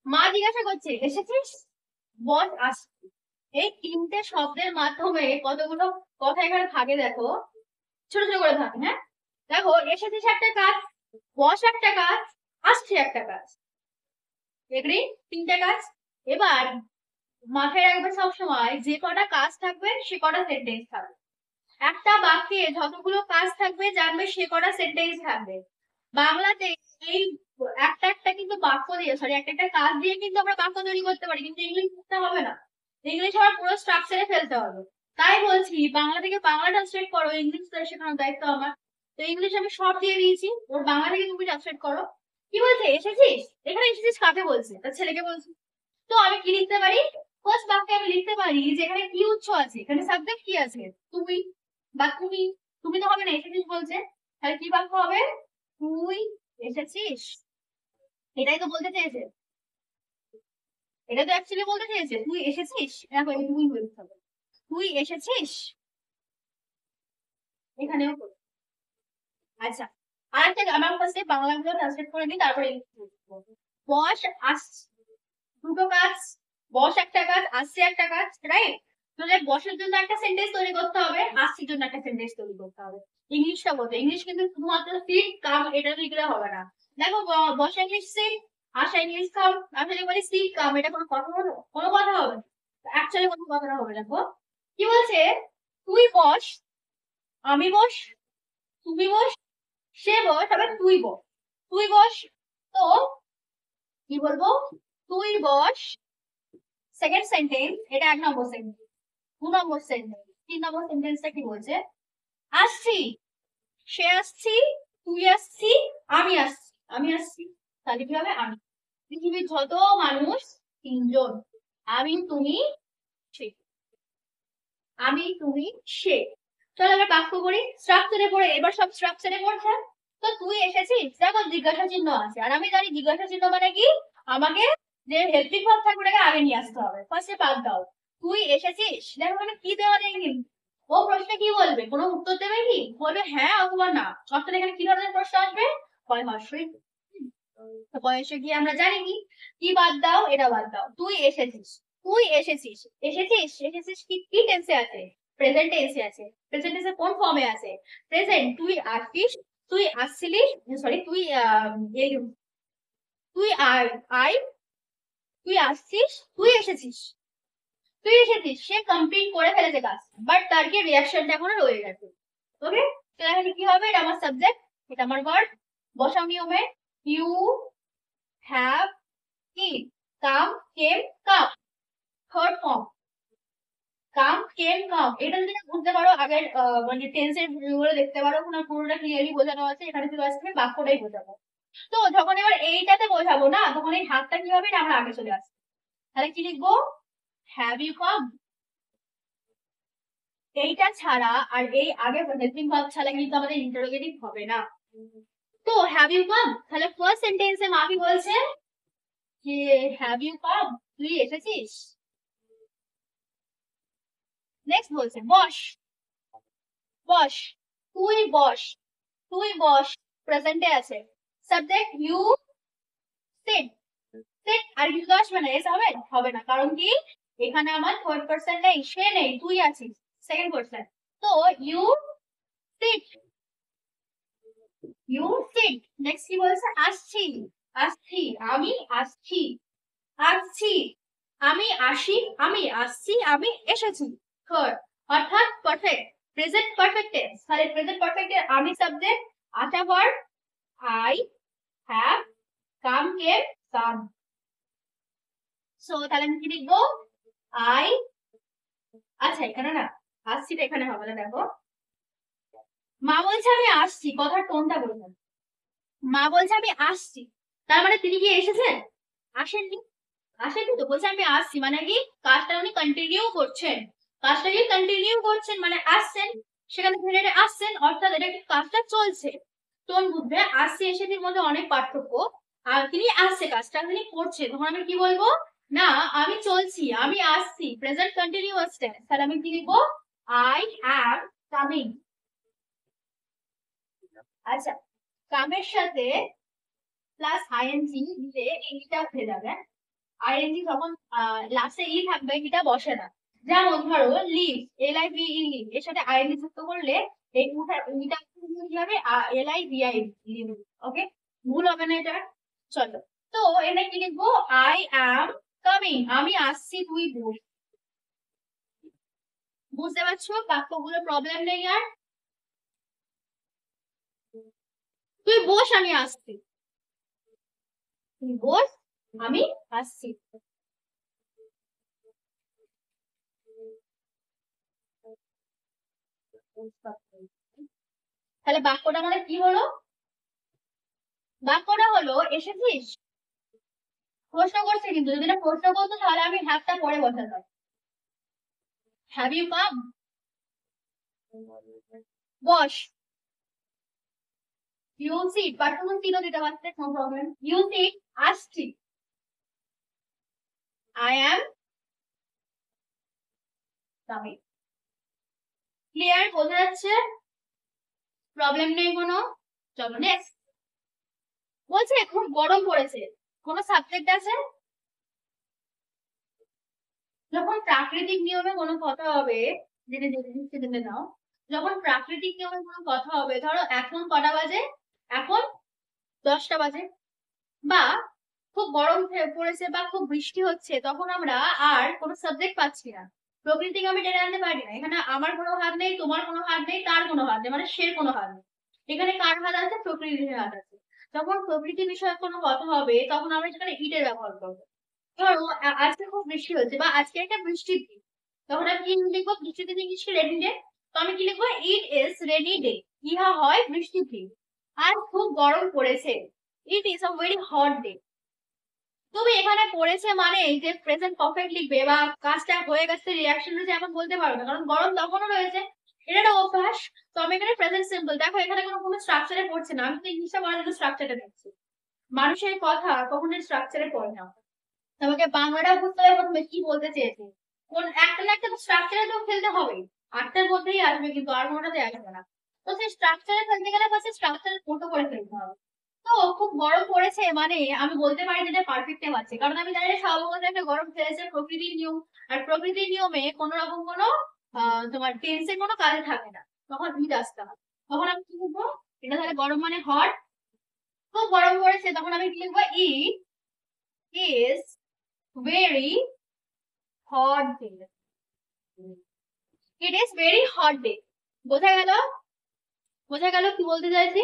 মা জিজ্ঞাসা করছে এসেছিস, বস আসছি। এই তিনটে শব্দের মাধ্যমে কতগুলো কথা এখানে থাকে দেখো, ছোট ছোট করে থাকে। হ্যাঁ দেখো, এসেছিস একটা কাজ, বস একটা কাজ, আসছে একটা কাজ, এগ্রি, তিনটে কাজ। এবার মাথায় রাখবে সবসময় যে কটা কাজ থাকবে সে কটা সেন্টেন্স থাকবে। একটা বাক্যে যতগুলো কাজ থাকবে জানবে সে কটা সেন্টেন্স থাকবে। বাংলাতে এই একটা একটা কিন্তু বাক্য দিয়ে, সরি একটা একটা কাজ দিয়ে কিন্তু আমরা বাক্য তৈরি করতে পারি, কিন্তু ইংলিশ করতে হবে না। ইংলিশ আবার পুরো স্ট্রাকচারে ফেলতে হবে। তাই বলছি বাংলা থেকে বাংলা ট্রান্সলেট করো, ইংলিশ শেখানোর দায়িত্ব আমার। তো ইংলিশ আমি সব দিয়ে দিয়েছি, ওর বাংলা থেকে তুমি ট্রান্সলেট করো। কি বলছে এসেছিস, এখানে এসেছিস কাকে বলছে, তার ছেলেকে বলছে। তো আমি কি লিখতে পারি, ফার্স্ট বাক্যে আমি লিখতে পারি যে এখানে কি উৎস আছে, এখানে সাবজেক্ট কি আছে, তুমি, বা তুমি, তুমি তো হবে না, এসেছিস বলছে। তাহলে কি বাক্য হবে, তুই এসেছিস, এটাই তো বলতে চেয়েছে, এটা তো অ্যাকচুয়ালি বলতে চেয়েছে তুই এসেছিস। দেখো এই তুমি বলতে হবে, তুই এসেছিস, এখানেও করো। আচ্ছা, আরেকটা আমার ফার্স্টে বাংলাগুলো ট্রান্সলেট করে নিই, তারপরে বস আস, দুটো কাজ, বস একটা কাজ, আসছে একটা কাজ, রাইট? তাহলে বসের জন্য একটা সেন্টেন্স তৈরি করতে হবে, আসছির জন্য একটা সেন্টেন্স তৈরি করতে হবে। ইংলিশটা বলতে, ইংলিশ কিন্তু শুধুমাত্র সিট কাম এটা লিখলে হবে না। দেখো বসা ইংলিশ সিট, আসা ইংলিশ কাম, আমি যদি বলি সিট কাম, এটা কোনো কথা হলো, কোনো কথা হবে না, অ্যাকচুয়ালি কোনো কথা হবে। দেখো কি বলছে, তুই বস, আমি বস, তুমি বস, সে বস, আবার তুই বস, তুই বস। তো কি বলবো, তুই বস, সেকেন্ড সেন্টেন্স, এটা এক নম্বর সেন্টেন্স। দু নম্বর সেন্টেন্স, তিন নম্বর সেন্টেন্সটা কি বলছে, আসছি, সে আসছি, তুই আসছি, আমি আসছি, আমি আসছি। তাহলে কি হবে, আমি, পৃথিবীর যত মানুষ তিনজন, আমি তুমি সে, আমি তুমি সে। চলো আমরা বাক্য করি, স্ট্রাকচারে পড়ে, এবার সব স্ট্রাকচারে পড়ছে। তো তুই এসেছিস, দেখো জিজ্ঞাসা চিহ্ন আছে, আর আমি জানি জিজ্ঞাসা চিহ্ন মানে কি, আমাকে যে হেল্পিং ভার্ব থাকবে ওটাকে আগে নিয়ে আসতে হবে, ফার্স্টে বাদ দাও। তুই এসেছিস, দেখো মানে কি দেওয়া নেই কিন্তু, ও প্রশ্নে কি বলবে, কোনো উত্তর দেবে কি, বলবে হ্যাঁ অথবা না। অর্থাৎ এখানে কি ধরনের প্রশ্ন আসবে, হয় হর্ষই। তো বয়সে গিয়ে আমরা জানি কি, কি বাদ দাও, এটা বাদ দাও, তুই এসেছিস, তুই এসেছিস, এসেছিস, এসেছিস কি কি টেন্সে আছে, প্রেজেন্ট টেন্সে আছে। প্রেজেন্ট টেন্সে কোন ফর্মে আছে, প্রেজেন্ট, তুই আসছিস, তুই আসছিলিস, সরি তুই তুই আর আই, তুই আসছিস, তুই এসেছিস, তুই এসেছিস, সে কমপ্লিট করে ফেলেছে কাজ, বাট তার কি রিয়াকশনটা এখনো রয়ে গেছে। ওকে, তো এখানে কি হবে, এটা আমার সাবজেক্ট, এটা আমার ভার্ব, বসাও নিয়মে, ইউ হ্যাভ কি, কাম, কেম, কাম, থার্ড ফর্ম, কাম কেম কাম। এটা যদি না বুঝতে পারো আগের মানে টেন্সের ভিডিওগুলো দেখতে পারো, ওখানে পুরোটা ক্লিয়ারলি বোঝানো আছে, এখানে শুধু আসবে বাক্যটাই বোঝাবো। তো যখন এবার এইটাতে বোঝাবো না, তখন এই হাতটা কি হবে, এটা আমরা আগে চলে আসবো। তাহলে কি লিখবো, হ্যাভ ইউ কাম, এইটা ছাড়া আর এই আগে হেল্পিং ভার্ব ছাড়া কিন্তু আমাদের ইন্টারোগেটিভ হবে না। তো হ্যাভ ইউ কাম, তাহলে ফার্স্ট সেন্টেন্সে মা কি বলছে, যে হ্যাভ ইউ কাম, তুই এসেছিস। নেক্সট বলছে বস, বস, তুই বস, তুই বস, প্রেজেন্টে আছে, সাবজেক্ট ইউ, সিট, সিট আর ইউ তো আসবে না, এসে হবে, হবে না, কারণ কি এখানে আমার থার্ড পারসন নেই, সে নেই, তুই আছিস, সেকেন্ড পারসন। তো you sit, you sit. Next কি বলছে, আসছি, আসছি, আমি আসছি, আসছি, আমি আসি, আমি আসছি, আমি এসেছি, থার্ড। অর্থাৎ পারফেক্ট, প্রেজেন্ট পারফেক্ট টেন্স। তাহলে প্রেজেন্ট পারফেক্ট এর আমি সাবজেক্ট, আসা verb, I have come, came, come. So তাহলে আমি কি লিখবো, আই আচ্ছা এখানে না আসছিটা এখানে হবে না, দেখো মা বলছে আমি আসছি, কথার টোনটা বলবেন। মা বলছে আমি আসছি, তার মানে তিনি কি এসেছেন? আসেননি। আসেননি তো, বলছে আমি আসছি মানে কি কাজটা উনি কন্টিনিউ করছেন। কাজটা কি কন্টিনিউ করছেন মানে আসছেন, সেখানে ধরে আসছেন অর্থাৎ এটা কি কাজটা চলছে। টোন বুঝবে, আসছে এসেছির মধ্যে অনেক পার্থক্য। আর তিনি আসছে, কাজটা তিনি করছে, তখন আমি কি বলবো? না আমি চলছি, আমি আসছি, প্রেজেন্ট কন্টিনিউয়াস টেন্স, তাহলে আমি কি লিখবো? I am coming. আচ্ছা, কামের সাথে প্লাস আইএনজি দিলে এইটা উঠে যাবে। আইএনজি যখন লাস্টে ই থাকবে এটা বসে না। যেমন ধরো live, L I V E live, এর সাথে আইএনজি যুক্ত করলে এই ইটা কি হবে? L I V I live. Okay, ভুল হবে না এটা। চলো, তো এটা কি লিখবো? আই অ্যাম কামিং, আমি আসছি, তুই বস। বুঝতে পারছো বাক্যগুলো? প্রবলেম নেই আর? তুই বস, আমি আসছি, তুই বস, আমি আসছি। তাহলে বাক্যটা মানে কি হলো? বাক্যটা হলো এসেছিস। প্রশ্ন করছে, কিন্তু যদি না প্রশ্ন করতো তাহলে আমি হ্যাভটা পরে বসাতাম। Have you come? বস। ইউ সিট, বাট তুমি তিনও দিতে পারতে, নো প্রবলেম। ইউ সিট, আসছি। I am coming. ক্লিয়ার? বোঝা যাচ্ছে? প্রবলেম নেই কোনো? চলো নেক্সট। বলছে খুব গরম পড়েছে, কোন সাবজেক্ট আছে? যখন প্রাকৃতিক নিয়মে কোনো কথা হবে, জেনে জেনে নাও। যখন প্রাকৃতিক নিয়মে কোনো কথা হবে, ধরো এখন কটা বাজে? এখন 10টা বাজে। বা খুব গরম পড়েছে বা খুব বৃষ্টি হচ্ছে, তখন আমরা আর কোনো সাবজেক্ট পাচ্ছি না। প্রকৃতিকে আমি টেনে আনতে পারি না, এখানে আমার কোনো হাত নেই, তোমার কোনো হাত নেই, তার কোনো হাত নেই, মানে সে কোনো হাত নেই। এখানে কার হাত আছে? প্রকৃতির হাত আছে। যখন প্রকৃতি বিষয়ে কোনো কথা হবে তখন আমরা সেখানে ইটের ব্যবহার করবো। ধরো আজকে খুব বৃষ্টি হচ্ছে বা আজকে একটা বৃষ্টির দিন, তখন আমি কি লিখবো? বৃষ্টির দিন ইংলিশে রেনি ডে। তো আমি কি লিখবো? It is rainy day. ইহা হয় বৃষ্টির দিন। আর খুব গরম পড়েছে, it is a very hot day. তুমি এখানে পড়েছে মানে এই যে প্রেজেন্ট পারফেক্ট লিখবে বা কাজটা হয়ে গেছে রিঅ্যাকশন রয়েছে এমন বলতে পারো না, কারণ গরম তখনও রয়েছে। এটা একটা অভ্যাস। তো আমি এখানে প্রেজেন্ট সিম্পল, দেখো এখানে কোনো স্ট্রাকচারে পড়ছে না, আমি তো ইংলিশটা পড়ার জন্য স্ট্রাকচারটা দিচ্ছি। মানুষের কথা কখনো স্ট্রাকচারে পড়ে না। তোমাকে বাংলাটা বুঝতে হবে প্রথমে কি বলতে চেয়েছে। কোন একটা না একটা স্ট্রাকচারে তো ফেলতে হবে। আটটার মধ্যেই আসবে, কিন্তু আর কোনোটাতে আসবে না। তো সেই স্ট্রাকচারে ফেলতে গেলে ফার্স্টে স্ট্রাকচার মতো করে ফেলতে হবে। তো খুব গরম পড়েছে মানে আমি বলতে পারি যে এটা পারফেক্ট টেন্স আছে, কারণ আমি জানি স্বাভাবিক একটা গরম ফেলেছে, প্রকৃতির নিয়ম। আর প্রকৃতির নিয়মে কোনো রকম কোনো তোমার টেন্সের কোনো কাজে থাকে না, তখন হিট আসতে হয়। তখন আমি কি লিখবো? এটা তাহলে গরম মানে হট। খুব গরম পড়েছে, তখন আমি কি লিখবো? It is very hot day. It is very hot day. বোঝা গেল? বোঝা গেল কি বলতে চাইছি?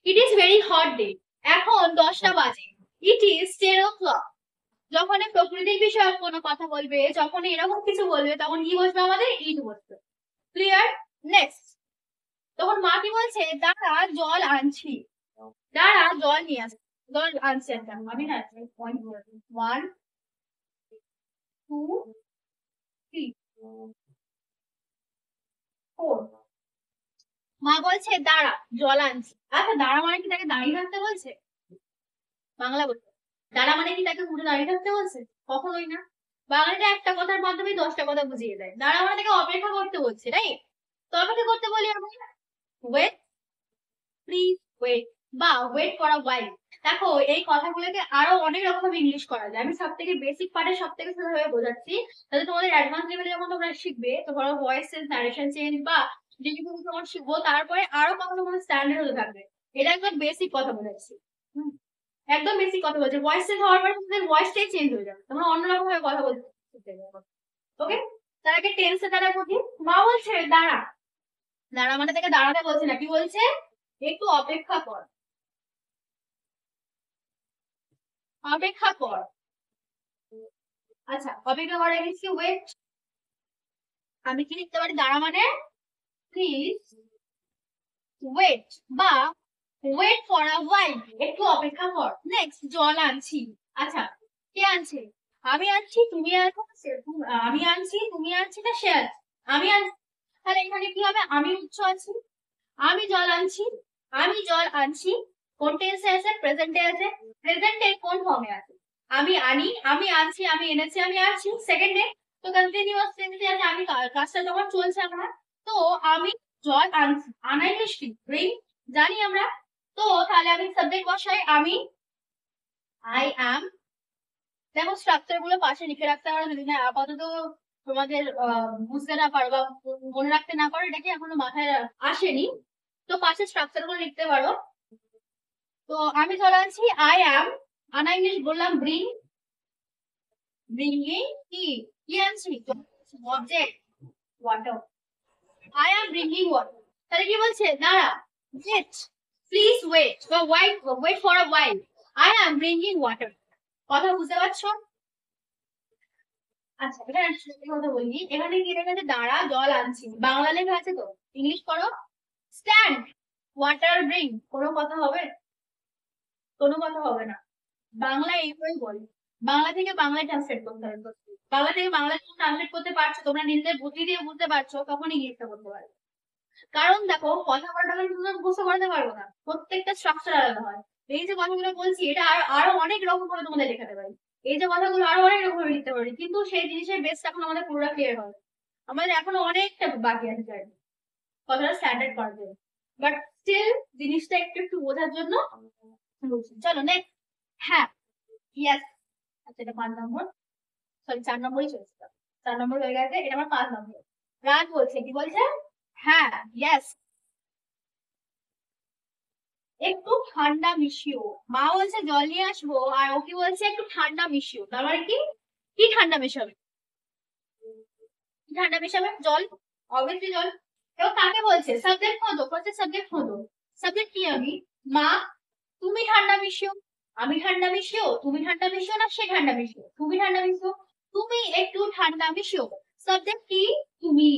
It is very hot day. এখন 10টা বাজে। It is 10 o'clock। যখন প্রকৃতির বিষয়ে কোনো কথা বলবে, যখন এরকম কিছু বলবে, তখন কি বসবে? আমাদের ইট বসবে। ক্লিয়ার? নেক্সট। তখন মা কি বলছে? দাঁড়া জল আনছি। দাঁড়া জল নিয়ে আসছে। জল আনছে একটা, আমি না পয়েন্ট বলছি। 1 2 3 4। মা বলছে দাঁড়া জল আনছি। আচ্ছা, দাঁড়া মানে কি তাকে দাঁড়িয়ে থাকতে বলছে? বাংলা বলছে। দাঁড়া মানে কি তাকে উঠে দাঁড়িয়ে থাকতে বলছে? কখনোই না। বাংলাটা একটা কথার মাধ্যমে 10টা কথা বুঝিয়ে দেয়। দাঁড়া মানে তাকে অপেক্ষা করতে বলছে, রাইট? তো অপেক্ষা করতে বলি আমরা ওয়েট, প্লিজ ওয়েট, বা ওয়েট ফর আ হোয়াইল। দেখো এই কথাগুলোকে আরো অনেক রকম ভাবে ইংলিশ করা যায়, আমি সব থেকে বেসিক পার্টে সব থেকে ভাবে বোঝাচ্ছি। তাহলে তোমাদের অ্যাডভান্স লেভেলে যখন তোমরা শিখবে, তো ধরো ভয়েস চেঞ্জ, নারেশন চেঞ্জ বা যেগুলো তোমার শিখবো, তারপরে আরো কত তোমার স্ট্যান্ডার্ড হতে থাকবে। এটা একদম বেসিক কথা বোঝাচ্ছি। একদম বেসিক কথা বলছে, ভয়েস চেঞ্জ হওয়ার পরে তোমাদের ভয়েসটাই চেঞ্জ হয়ে যাবে, তোমরা অন্যরকম ভাবে কথা বলতে শিখতে যাবে। ওকে, তার আগে টেন্সে দ্বারা বুঝি। মা বলছে দাঁড়া। দাঁড়া মানে তাকে দাঁড়াতে বলছে না, কি বলছে? একটু অপেক্ষা কর। অপেক্ষা কর। আচ্ছা, অপেক্ষা করা গেছি ওয়েট। আমি কি লিখতে পারি দাঁড়া মানে প্লিজ ওয়েট বা ওয়েট ফর আ হোয়াইল, একটু অপেক্ষা কর। নেক্সট জল আনছি। আচ্ছা, কে আনছে? আমি আনছি, তুমি আনছো, আমি আনছি, তুমি আনছি না সে আনছে? আমি আনছি। তাহলে এখানে কি হবে? আমি উৎস আছি, আমি জল আনছি, আমি জল আনছি। কোন টেন্সে আছে? প্রেজেন্টে আছে। প্রেজেন্টে কোন ফর্মে আছে? আমি আনি, আমি আনছি, আমি এনেছি, আমি আনছি। সেকেন্ডে তো কন্টিনিউয়াস টেন্সে আছে, আমি কাজটা যখন চলছে আমার। তো আমি জল আনছি, আনা ইংলিশ কি? ব্রিং, জানি আমরা। তো তাহলে আমি সাবজেক্ট বসাই আমি, আই অ্যাম। দেখো স্ট্রাকচার গুলো পাশে লিখে রাখতে পারো যদি না আপাতত তোমাদের বুঝতে না পারো বা মনে রাখতে না পারো, এটা কি এখনো মাথায় আসেনি, তো পাশে স্ট্রাকচার গুলো লিখতে পারো। তো আমি চলে আনছি আই অ্যাম, আনা ইংলিশ বললাম ব্রিং, ব্রিঙ্গিং কি কি আনছি? Object water, I am bringing water. তাহলে কি বলছে? দাঁড়া, ওয়েট, প্লিজ ওয়েট বা wait for a while, I am bringing water. কথা বুঝতে পারছো? আচ্ছা, এখানে একটা কথা বলি, এখানে কি লেখা আছে? দাঁড়া জল আনছি, বাংলা লেখা আছে তো, ইংলিশ করো। স্ট্যান্ড ওয়াটার ব্রিং, কোনো কথা হবে? কোনো কথা হবে না। বাংলা এইভাবেই বলে, বাংলা থেকে বাংলায় ট্রান্সলেট করতে হবে। বাংলা থেকে বাংলায় ট্রান্সলেট করতে পারছো তোমরা, নিজেদের বুদ্ধি দিয়ে বুঝতে পারছো, তখন ইংলিশটা করতে পারবে। কারণ দেখো কথা বলাটা কিন্তু তুমি মুখস্থ করতে পারবো না, প্রত্যেকটা স্ট্রাকচার আলাদা হয়। এই যে কথাগুলো বলছি এটা আরো অনেক রকম ভাবে তোমাদের লেখাতে পারি, এই যে কথাগুলো আরো অনেক রকম ভাবে লিখতে পারি, কিন্তু সেই জিনিসের বেসটা এখন আমাদের পুরোটা ক্লিয়ার হবে। আমাদের এখনো অনেকটা বাকি আছে জার্নি, কথাটা স্ট্যান্ডার্ড করার জন্য। বাট স্টিল জিনিসটা একটু একটু বোঝার জন্য বলছি। চলো নেক্সট। হ্যাঁ, ইয়েস। আচ্ছা, এটা 5 নম্বর, সরি 4 নম্বরই চলছে। 4 নম্বর হয়ে গেছে, এটা আমার 5 নম্বর। রাত বলছে, কি বলছে? হ্যাঁ, ইয়েস। একটু ঠান্ডা মিশিও, মা বলছে জল নিয়ে আসবো, আর ও কি বলছে? একটু ঠান্ডা মিশিও। তার মানে কি? কি ঠান্ডা মেশাবে? কি ঠান্ডা মেশাবে? জল, অবভিয়াসলি জল। এবার কাকে বলছে? সাবজেক্ট খোঁজো, বলছে সাবজেক্ট খোঁজো। সাবজেক্ট কি? আমি, মা। তুমি ঠান্ডা মিশিও, আমি ঠান্ডা মিশিও, তুমি ঠান্ডা মিশিও না সে ঠান্ডা মিশিও, তুমি ঠান্ডা মিশিও। তুমি একটু ঠান্ডা মিশিও, সাবজেক্ট কি? তুমি,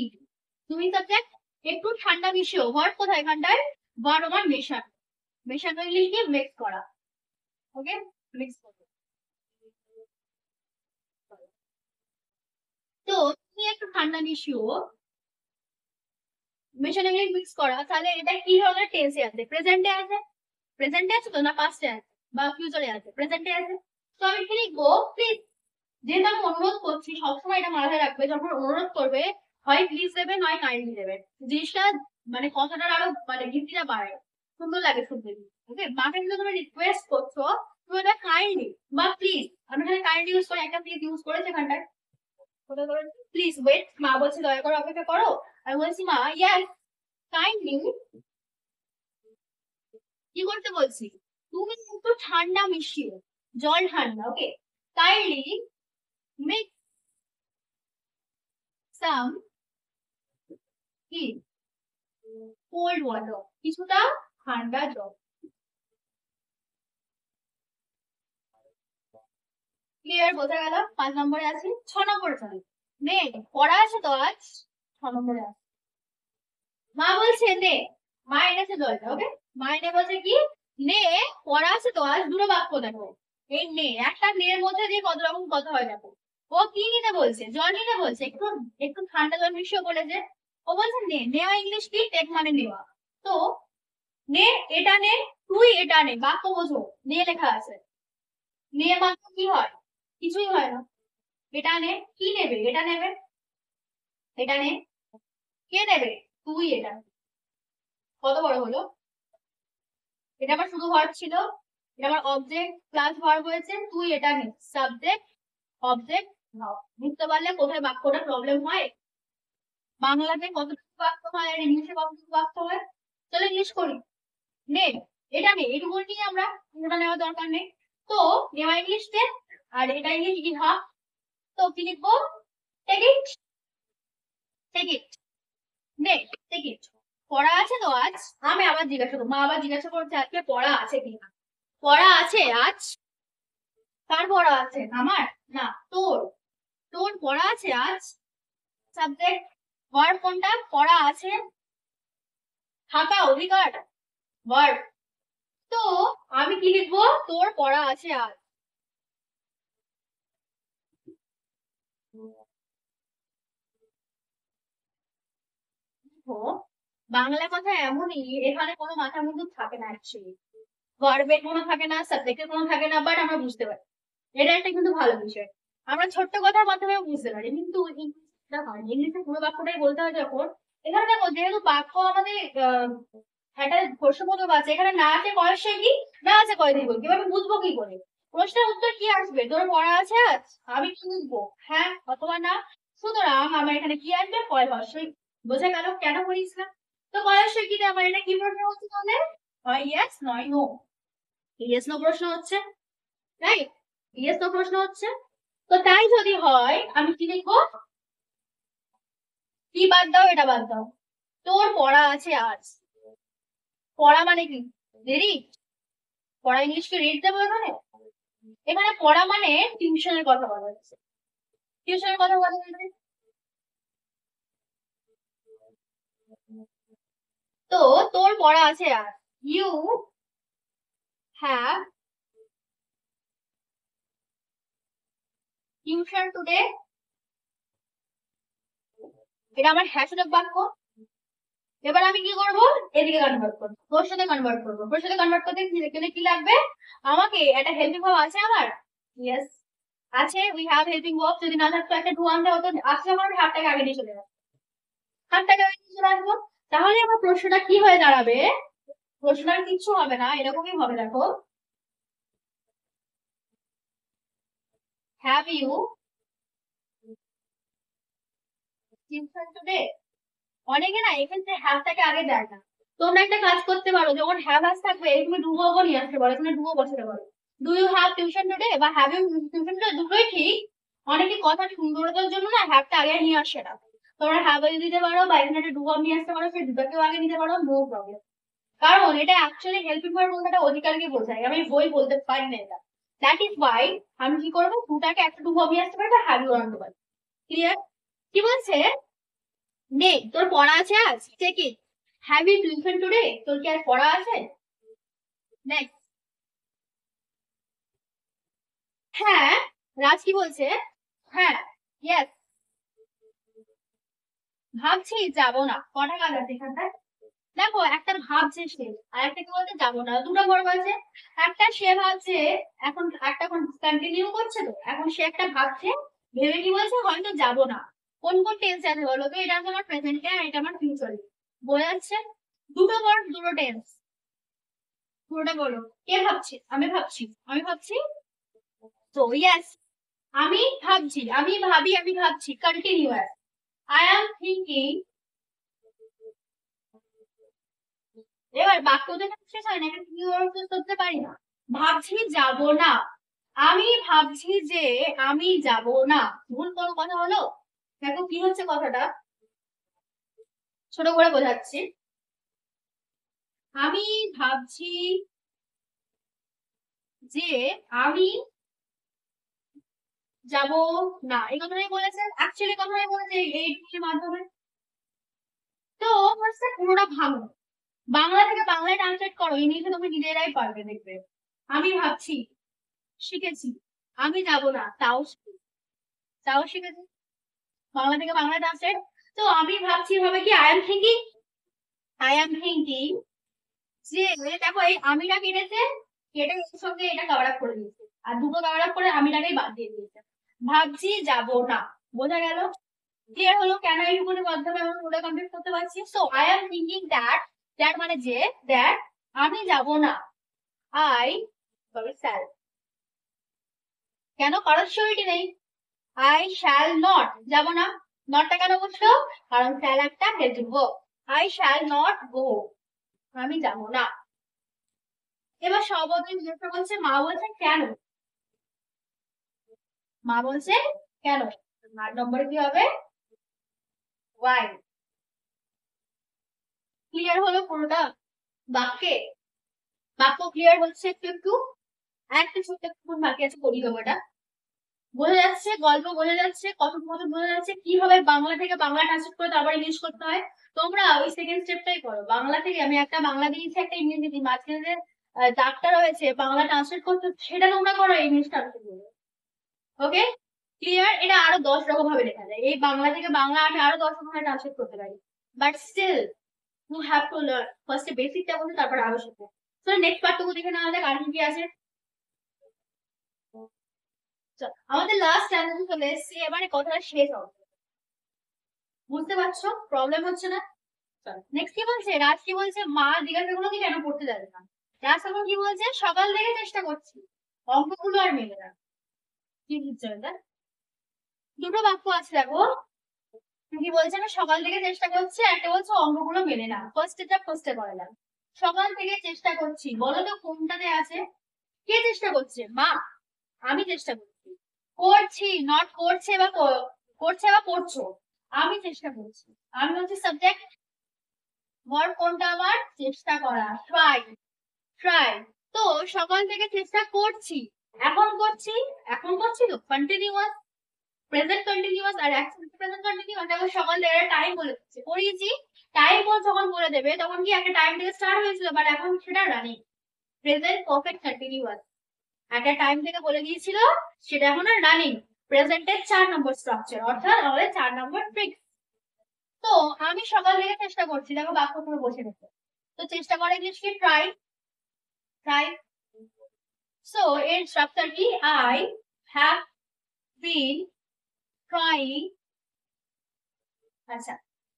তুমি সাবজেক্ট। একটু ঠান্ডা মিশিও, ভার্ব কোথায় এখানটায়? ভার্ব আমার মেশানো, মেশানো ইংলিশ কি? মিক্স করা। ওকে, মিক্স করো। তো তুমি একটু ঠান্ডা মিশিও, মেশানো ইংলিশ মিক্স করা, তাহলে এটা কি ধরনের টেন্সে আছে? প্রেজেন্টে আছে। প্রেজেন্টে আছে তো, না পাস্টে আছে বা ফিউচারে আছে? প্রেজেন্টে আছে। তো আমি কি লিখবো? প্লিজ। যেহেতু আমি অনুরোধ করছি, সবসময় এটা মাথায় রাখবে, যখন অনুরোধ করবে হয় প্লিজ দেবে নয় কাইন্ডলি দেবে। জিনিসটা মানে কথাটার আরো মানে গীতিটা বাড়ে, সুন্দর লাগে শুনতে। ওকে, মাকে কিন্তু তুমি রিকোয়েস্ট করছো, তুমি এটা কাইন্ডলি বা প্লিজ, আমি এখানে কাইন্ডলি ইউজ করে, একটা প্লিজ ইউজ করেছি এখানটায়। প্লিজ ওয়েট, মা বলছে দয়া করে অপেক্ষা করো। আমি বলছি মা ইয়াস কাইন্ডলি, কি করতে বলছি? তুমি একটু ঠান্ডা মিশিও, জল ঠান্ডা। ওকে, কাইন্ডলি মেক সাম কি কোল্ড ওয়াটার, কিছুটা ঠান্ডা জল। ক্লিয়ার? বোঝা গেল? 5 নম্বরে আছি। 6 নম্বরে চলে, নে পড়া আছে তো আজ। 6 নম্বরে আছে, মা বলছে নে, মা এনেছে জলটা। ওকে, মা এনে বলছে কি? নে পড়া আছে তো আজ। দুটো বাক্য দেখো, এই নে, একটা নের মধ্যে দিয়ে কত রকম কথা হয় দেখো। ও কি নিতে বলছে? জল নিতে বলছে, একটু একটু ঠান্ডা জল মিশিয়ে বলেছে। ও বলছে নে, নেওয়া ইংলিশ কি? টেক মানে নেওয়া। তো নে, এটা নে, তুই এটা নে, বাক্য বোঝো, নে লেখা আছে। নে বাক্য কি হয়? কিছুই হয় না। এটা নে, কি নেবে? এটা নেবে, এটা নে, কে নেবে? তুই এটা। কত বড় হলো? এটা আমার শুধু ভার্ব ছিল, এটা আমার অবজেক্ট প্লাস ভার্ব হয়েছে। তুই এটা নে, সাবজেক্ট অবজেক্ট নাও। বুঝতে পারলে কোথায় বাক্যটা প্রবলেম হয়? বাংলাতে কতটুকু বাক্য হয় আর ইংলিশে কতটুকু বাক্য হয়? চলো ইংলিশ করি। নে, এটা নে, এটুকু নিয়ে আমরা পুরোটা নেওয়ার দরকার নেই। তো নেওয়া ইংলিশ নে, আর এটা ইংলিশ কি হাফ। তো কি লিখবো? টেক ইট, টেক ইট, নে, টেক ইট। পড়া আছে তো আজ? আমি আবার জিজ্ঞাসা করবো, মা আবার জিজ্ঞাসা করছে আজকে পড়া আছে কিনা। পড়া আছে আজ? কার পড়া আছে? আমার না তোর, তোর পড়া আছে আজ। সাবজেক্ট ভার্ব কোনটা? পড়া আছে, থাকা, অধিকার, ভার্ব। তো আমি কি লিখবো? তোর পড়া আছে আজ। বাংলা কথা এমনই, এখানে কোনো মাথা মুন্ডু থাকে না অ্যাকচুয়ালি, ভার্বের কোনো থাকে না, সাবজেক্টের কোনো থাকে না, বাট আমরা বুঝতে পারি। এটা একটা কিন্তু ভালো বিষয়, আমরা ছোট্ট কথার মাধ্যমে বুঝতে পারি। কিন্তু ইংলিশটা হয়, ইংলিশে পুরো বাক্যটাই বলতে হয় যখন। এখানে দেখো, যেহেতু বাক্য আমাদের একটা প্রশ্নবোধক আছে, এখানে না আছে কয়েকশো কি, না আছে কয় দিব, কিভাবে বুঝবো কি করে? প্রশ্নের উত্তর কি আসবে? তোর পড়া আছে আজ, আমি কি লিখবো? হ্যাঁ অথবা না। সুতরাং আমার এখানে কি আসবে? কয় ভার্সই। বোঝা গেল কেন করিস না? তো কয়েকশো কি আমার এটা কি প্রশ্ন হচ্ছে তাহলে? হয় ইয়েস নয় নো। ইয়েস নো প্রশ্ন হচ্ছে, রাইট? ইয়েস নো প্রশ্ন হচ্ছে। তো তাই যদি হয় আমি কি লিখবো? কি বাদ দাও, এটা বাদ দাও। তোর পড়া আছে আজ। পড়া মানে কি? রিড। পড়া ইংলিশকে রিড দেবো এখানে? এখানে পড়া মানে টিউশনের কথা বলা হচ্ছে। টিউশনের কথা বলা হচ্ছে। তো তোর পড়া আছে আজ, ইউ হ্যাভ টিউশন টুডে। এটা আমার হ্যাশট্যাগ বাক্য। এবার আমি কি করব? এদিকে কনভার্ট করবো, তোর সাথে কনভার্ট করবো। তোর সাথে কনভার্ট করতে গেলে কি লাগবে? আমাকে একটা হেল্পিং ভার্ব আছে আমার। ইয়েস আছে, উই হ্যাভ হেল্পিং ভার্ব। যদি না থাকতো একটা ডু আনতে হতো। আজকে আমার হাতটাকে আগে নিয়ে চলে যাবো, হাতটাকে আগে নিয়ে চলে আসবো। তাহলে আমার প্রশ্নটা কি হয়ে দাঁড়াবে? প্রশ্নটা আর কিচ্ছু হবে না, এরকমই হবে দেখো। Have you tuition today? অনেকে না এক্ষেত্রে হ্যাভটাকে আগে দেয় না। তোমরা একটা কাজ করতে পারো, যখন হ্যাভ আস থাকবে তুমি ডু ভার্বও নিয়ে আসতে পারো, এখানে ডুও বসাতে পারো। Do you have tuition today বা হ্যাভ ইউ টিউশন টুডে, দুটোই ঠিক। অনেকে কথা সুন্দরতার জন্য না হ্যাভটা আগে নিয়ে আসে না। তোমরা হ্যাভ ইউ দিতে পারো বা এখানে একটা ডু ভার্ব নিয়ে আসতে পারো, সেই দুটাকেও আগে নিতে পারো, নো প্রবলেম। কারণ এটা অ্যাকচুয়ালি হেল্পিং ভার্ব বলতে একটা অধিকারকে বোঝায়, আমি বই বলতে পারি না এটা। দ্যাট ইজ ওয়াই আমি কি করবো, দুটাকে একটা ডু ভার্ব নিয়ে আসতে পারি বা হ্যাভ ইউ আনতে পারি। ক্লিয়ার? কি বলছে? নে তোর পড়া আছে আজ, check it. Have you tuition today? তোর কি আজ পড়া আছে? নেক্সট। হ্যাঁ, রাজ কি বলছে? হ্যাঁ, ইয়েস। ভাবছি যাব না। কটা কাজ আছে এখানটায়? দেখো, একটা ভাবছে সে, আর একটা কি বলতে যাব না, দুটো বর্ব আছে। একটা সে ভাবছে, এখন একটা কন্টিনিউ করছে, তো এখন সে একটা ভাবছে, ভেবে কি বলছে, হয়তো যাব না। কোন কোন টেন্স আছে বলো তো? এটা আছে আমার প্রেজেন্টে আর এটা আমার ফিউচারে। বোঝা যাচ্ছে? দুটো ওয়ার্ড, দুটো টেন্স। পুরোটা বলো। কে ভাবছে? আমি ভাবছি। আমি ভাবছি। তো ইয়েস, আমি ভাবছি, আমি ভাবি, আমি ভাবছি, কন্টিনিউয়াস। I am thinking. এবার বাক্য দেখে শেষ হয় না, এটা কি করতে পারি না। ভাবছি যাব না, আমি ভাবছি যে আমি যাব না। ভুল কোনো কথা হলো? দেখো কি হচ্ছে কথাটা, ছোট করে বোঝাচ্ছি। আমি ভাবছি যে আমি যাব না, এই কথাটাই বলেছে, অ্যাকচুয়ালি কথাটাই বলেছে এই মাধ্যমে। তো হচ্ছে পুরোটা ভাঙো, বাংলা থেকে বাংলায় ট্রান্সলেট করো, ইংলিশে তুমি নিজেরাই পারবে দেখবে। আমি ভাবছি শিখেছি, আমি যাব না তাও তাও শিখেছি। বাংলা থেকে বাংলায় ট্রান্সলেট। তো আমি ভাবছি হবে কি, I am thinking. I am thinking যে, দেখো এই আমিটা কেটেছে, কেটে এর সঙ্গে এটা কভার আপ করে দিয়েছে, আর দুটো কভার আপ করে আমিটাকেই বাদ দিয়ে দিয়েছে। ভাবছি যাব না। বোঝা গেল? ক্লিয়ার হলো কেন এইটুকুনি মাধ্যমে আমি পুরোটা কমপ্লিট করতে পারছি? So I am thinking that, that মানে যে, দ্যাট আমি যাব না। আই তবে স্যাল, কেন? কারণ শিওরিটি নেই। আই শ্যাল নট, যাব না। নটটা কেন বুঝছো? কারণ শ্যাল একটা helping verb. I shall not go, আমি যাব না। এবার সহবর্তী বিশেষণ বলছে, মা বলছে কেন? মা বলছে কেন? 8 নম্বরে কি হবে? ওয়াই। ক্লিয়ার হলো পুরোটা বাক্যে? বাক্য ক্লিয়ার হচ্ছে একটু একটু? একটা ছোট্ট একটু বাকি আছে, করি দেবো এটা। বোঝা যাচ্ছে, গল্প বোঝা যাচ্ছে, কথোপকথন বোঝা যাচ্ছে, কিভাবে বাংলা থেকে বাংলা ট্রান্সলেট করে তারপর ইংলিশ করতে হয়। তোমরা ওই সেকেন্ড স্টেপটাই করো। বাংলা থেকে আমি একটা বাংলা দিয়েছি, একটা ইংলিশ দিয়েছি, মাঝখানে যে দাগটা রয়েছে বাংলা ট্রান্সলেট করতে, সেটা তোমরা করো, ইংলিশ ট্রান্সলেট করো। ওকে, ক্লিয়ার? এটা আরো 10 রকম ভাবে লেখা যায়। এই বাংলা থেকে বাংলা আমি আরো 10 রকম ভাবে ট্রান্সলেট করতে পারি, but still you have to learn. ফার্স্টে বেসিকটা বলতে তারপর আরো শিখো। তো নেক্সট পার্টটুকু দেখে নেওয়া যাক আর কি কি আছে। আমাদের লাস্ট চ্যানেল চলে এসেছি, এবারে কথাটা শেষ হবে। বুঝতে পারছো? প্রবলেম হচ্ছে না? নেক্সট কি বলছে রাজ? কি বলছে? মা জিজ্ঞাসা করলো কি কেন পড়তে যাবে না। রাজ তখন কি বলছে? সকাল থেকে চেষ্টা করছি, অঙ্কগুলো আর মেলে না। কি বুঝছো এটা? দুটো বাক্য আছে দেখো। কি বলছে না, সকাল থেকে চেষ্টা করছে, একটা বলছে অঙ্কগুলো মেলে না। ফার্স্টেটা ফার্স্টে করলাম, সকাল থেকে চেষ্টা করছি, বলো তো কোনটাতে আছে? কে চেষ্টা করছে? মা। আমি চেষ্টা করছি। করছি, নট করছে বা করছে বা করছো। আমি চেষ্টা করছি। আমি হচ্ছে সাবজেক্ট, ভার্ব কোনটা আমার? চেষ্টা করা, ট্রাই। ট্রাই। তো সকাল থেকে চেষ্টা করছি, এখন করছি, এখন করছি তো কন্টিনিউয়াস, প্রেজেন্ট কন্টিনিউয়াস। আর অ্যাকশন প্রেজেন্ট কন্টিনিউয়াস। দেখো সকাল থেকে টাইম বলে দিচ্ছে, করিয়েছি। টাইম যখন বলে দেবে তখন কি একটা টাইম থেকে স্টার্ট হয়েছিল, বাট এখন সেটা রানিং, প্রেজেন্ট পারফেক্ট কন্টিনিউয়াস। একটা টাইম থেকে বলে দিয়েছিল, সেটা এখন আর রানিং, প্রেজেন্টের 4 নম্বর স্ট্রাকচার, অর্থাৎ আমাদের 4 নম্বর ট্রিক্স। তো আমি সকাল থেকে চেষ্টা করছি, দেখো বাক্য পুরো বসে গেছে। তো চেষ্টা করে ইংলিশ কি? ট্রাই। ট্রাই। সো এর স্ট্রাকচার কি? I have been trying. আচ্ছা,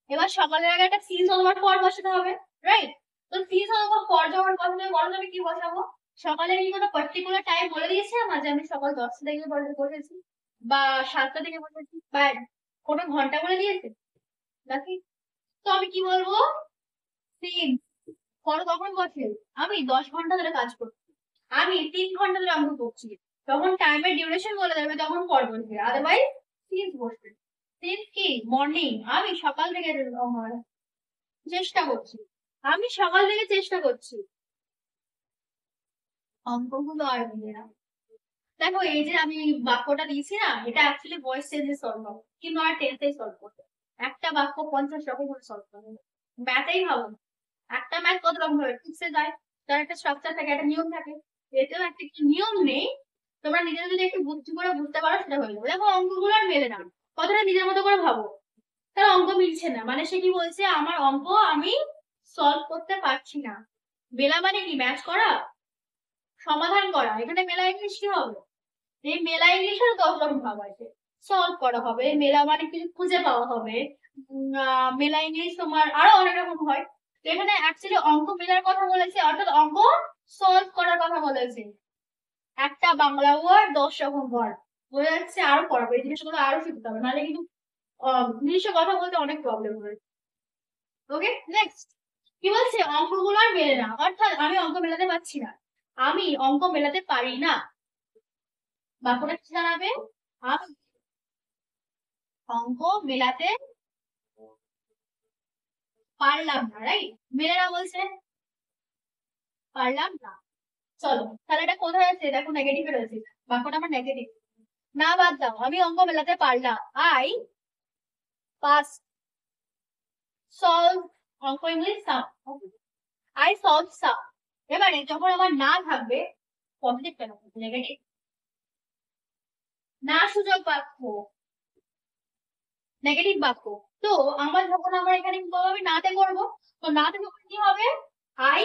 এবার সকালের আগে একটা সিজ অথবা ফর বসাতে হবে, রাইট? তো সিজ অথবা ফর যখন বসাতে বলো, আমি কি বসাবো? সকালে কি কোনো পার্টিকুলার টাইম বলে দিয়েছে আমার যে আমি সকাল 10টা থেকে বসেছি, বা 7টা থেকে বসেছি, বা কোনো ঘন্টা বলে দিয়েছে নাকি? তো আমি কি বলবো? সিন। ফর কখন বসে? আমি 10 ঘন্টা ধরে কাজ করছি, আমি 3 ঘন্টা ধরে অঙ্ক করছি, তখন টাইমের ডিউরেশন বলে দেবে, তখন ফর বসবে, আদারওয়াইজ সিন্স বসবে। সিন্স কি? মর্নিং। আমি সকাল থেকে চেষ্টা করছি, আমি সকাল থেকে চেষ্টা করছি, অঙ্কগুলো আর মিলে না। দেখো এই যে আমি বাক্যটা দিয়েছি না, এটা অ্যাকচুয়ালি ভয়েস চেঞ্জে সলভ হবে, কিন্তু আর টেন্সে সলভ করতে একটা বাক্য 50 রকম করে সলভ করতে হবে। ম্যাথেই ভালো, একটা ম্যাথ কত রকম ভাবে টিপসে যায়, তার একটা স্ট্রাকচার থাকে, একটা নিয়ম থাকে। এতেও একটা কিছু নিয়ম নেই, তোমরা নিজেরা যদি একটু বুদ্ধি করে বুঝতে পারো সেটা হয়ে যাবে। দেখো অঙ্কগুলো আর মেলে না, কতটা নিজের মতো করে ভাবো। তার অঙ্ক মিলছে না, মানে সে কি বলছে? আমার অঙ্ক আমি সলভ করতে পারছি না। মেলা মানে কি? ম্যাচ করা, সমাধান করা। এখানে মেলা ইংলিশ কি হবে? এই মেলা ইংলিশের 10 রকম ভাগ আছে। সলভ করা হবে, মেলা মানে কিছু খুঁজে পাওয়া হবে। মেলা ইংলিশ তোমার আরো অনেক রকম হয়। তো এখানে অ্যাকচুয়ালি অঙ্ক মেলার কথা বলেছে, অর্থাৎ অঙ্ক সলভ করার কথা বলেছে। একটা বাংলা ওয়ার্ড 10 রকম ওয়ার্ড, বোঝা যাচ্ছে? আরো পড়াবো, এই জিনিসগুলো আরো শিখতে হবে, নাহলে কিন্তু ইংলিশে কথা বলতে অনেক প্রবলেম হয়। ওকে, নেক্সট কি বলছে? অঙ্কগুলো আর মেলে না, অর্থাৎ আমি অঙ্ক মেলাতে পারছি না, আমি অঙ্ক মেলাতে পারি না। বাক্যটা কি জানাবে? আমি অঙ্ক মেলাতে পারলাম না, রাইট? মেলে না বলছে, পারলাম না। চলো তাহলে এটা কোথায় আছে? দেখো নেগেটিভে রয়েছে, বাক্যটা আমার নেগেটিভ। না, বাদ দাও, আমি অঙ্ক মেলাতে পারলাম। আই পাস সলভ, অঙ্ক ইংলিশ সাম, আই সলভ সাম। এবারে যখন আমার না থাকবে, পজিটিভ কেন? নেগেটিভ না, সূচক বাক্য, নেগেটিভ বাক্য। তো আমার এখানে কি করবো? আমি নাতে করবো। তো নাতে যখন কি হবে? I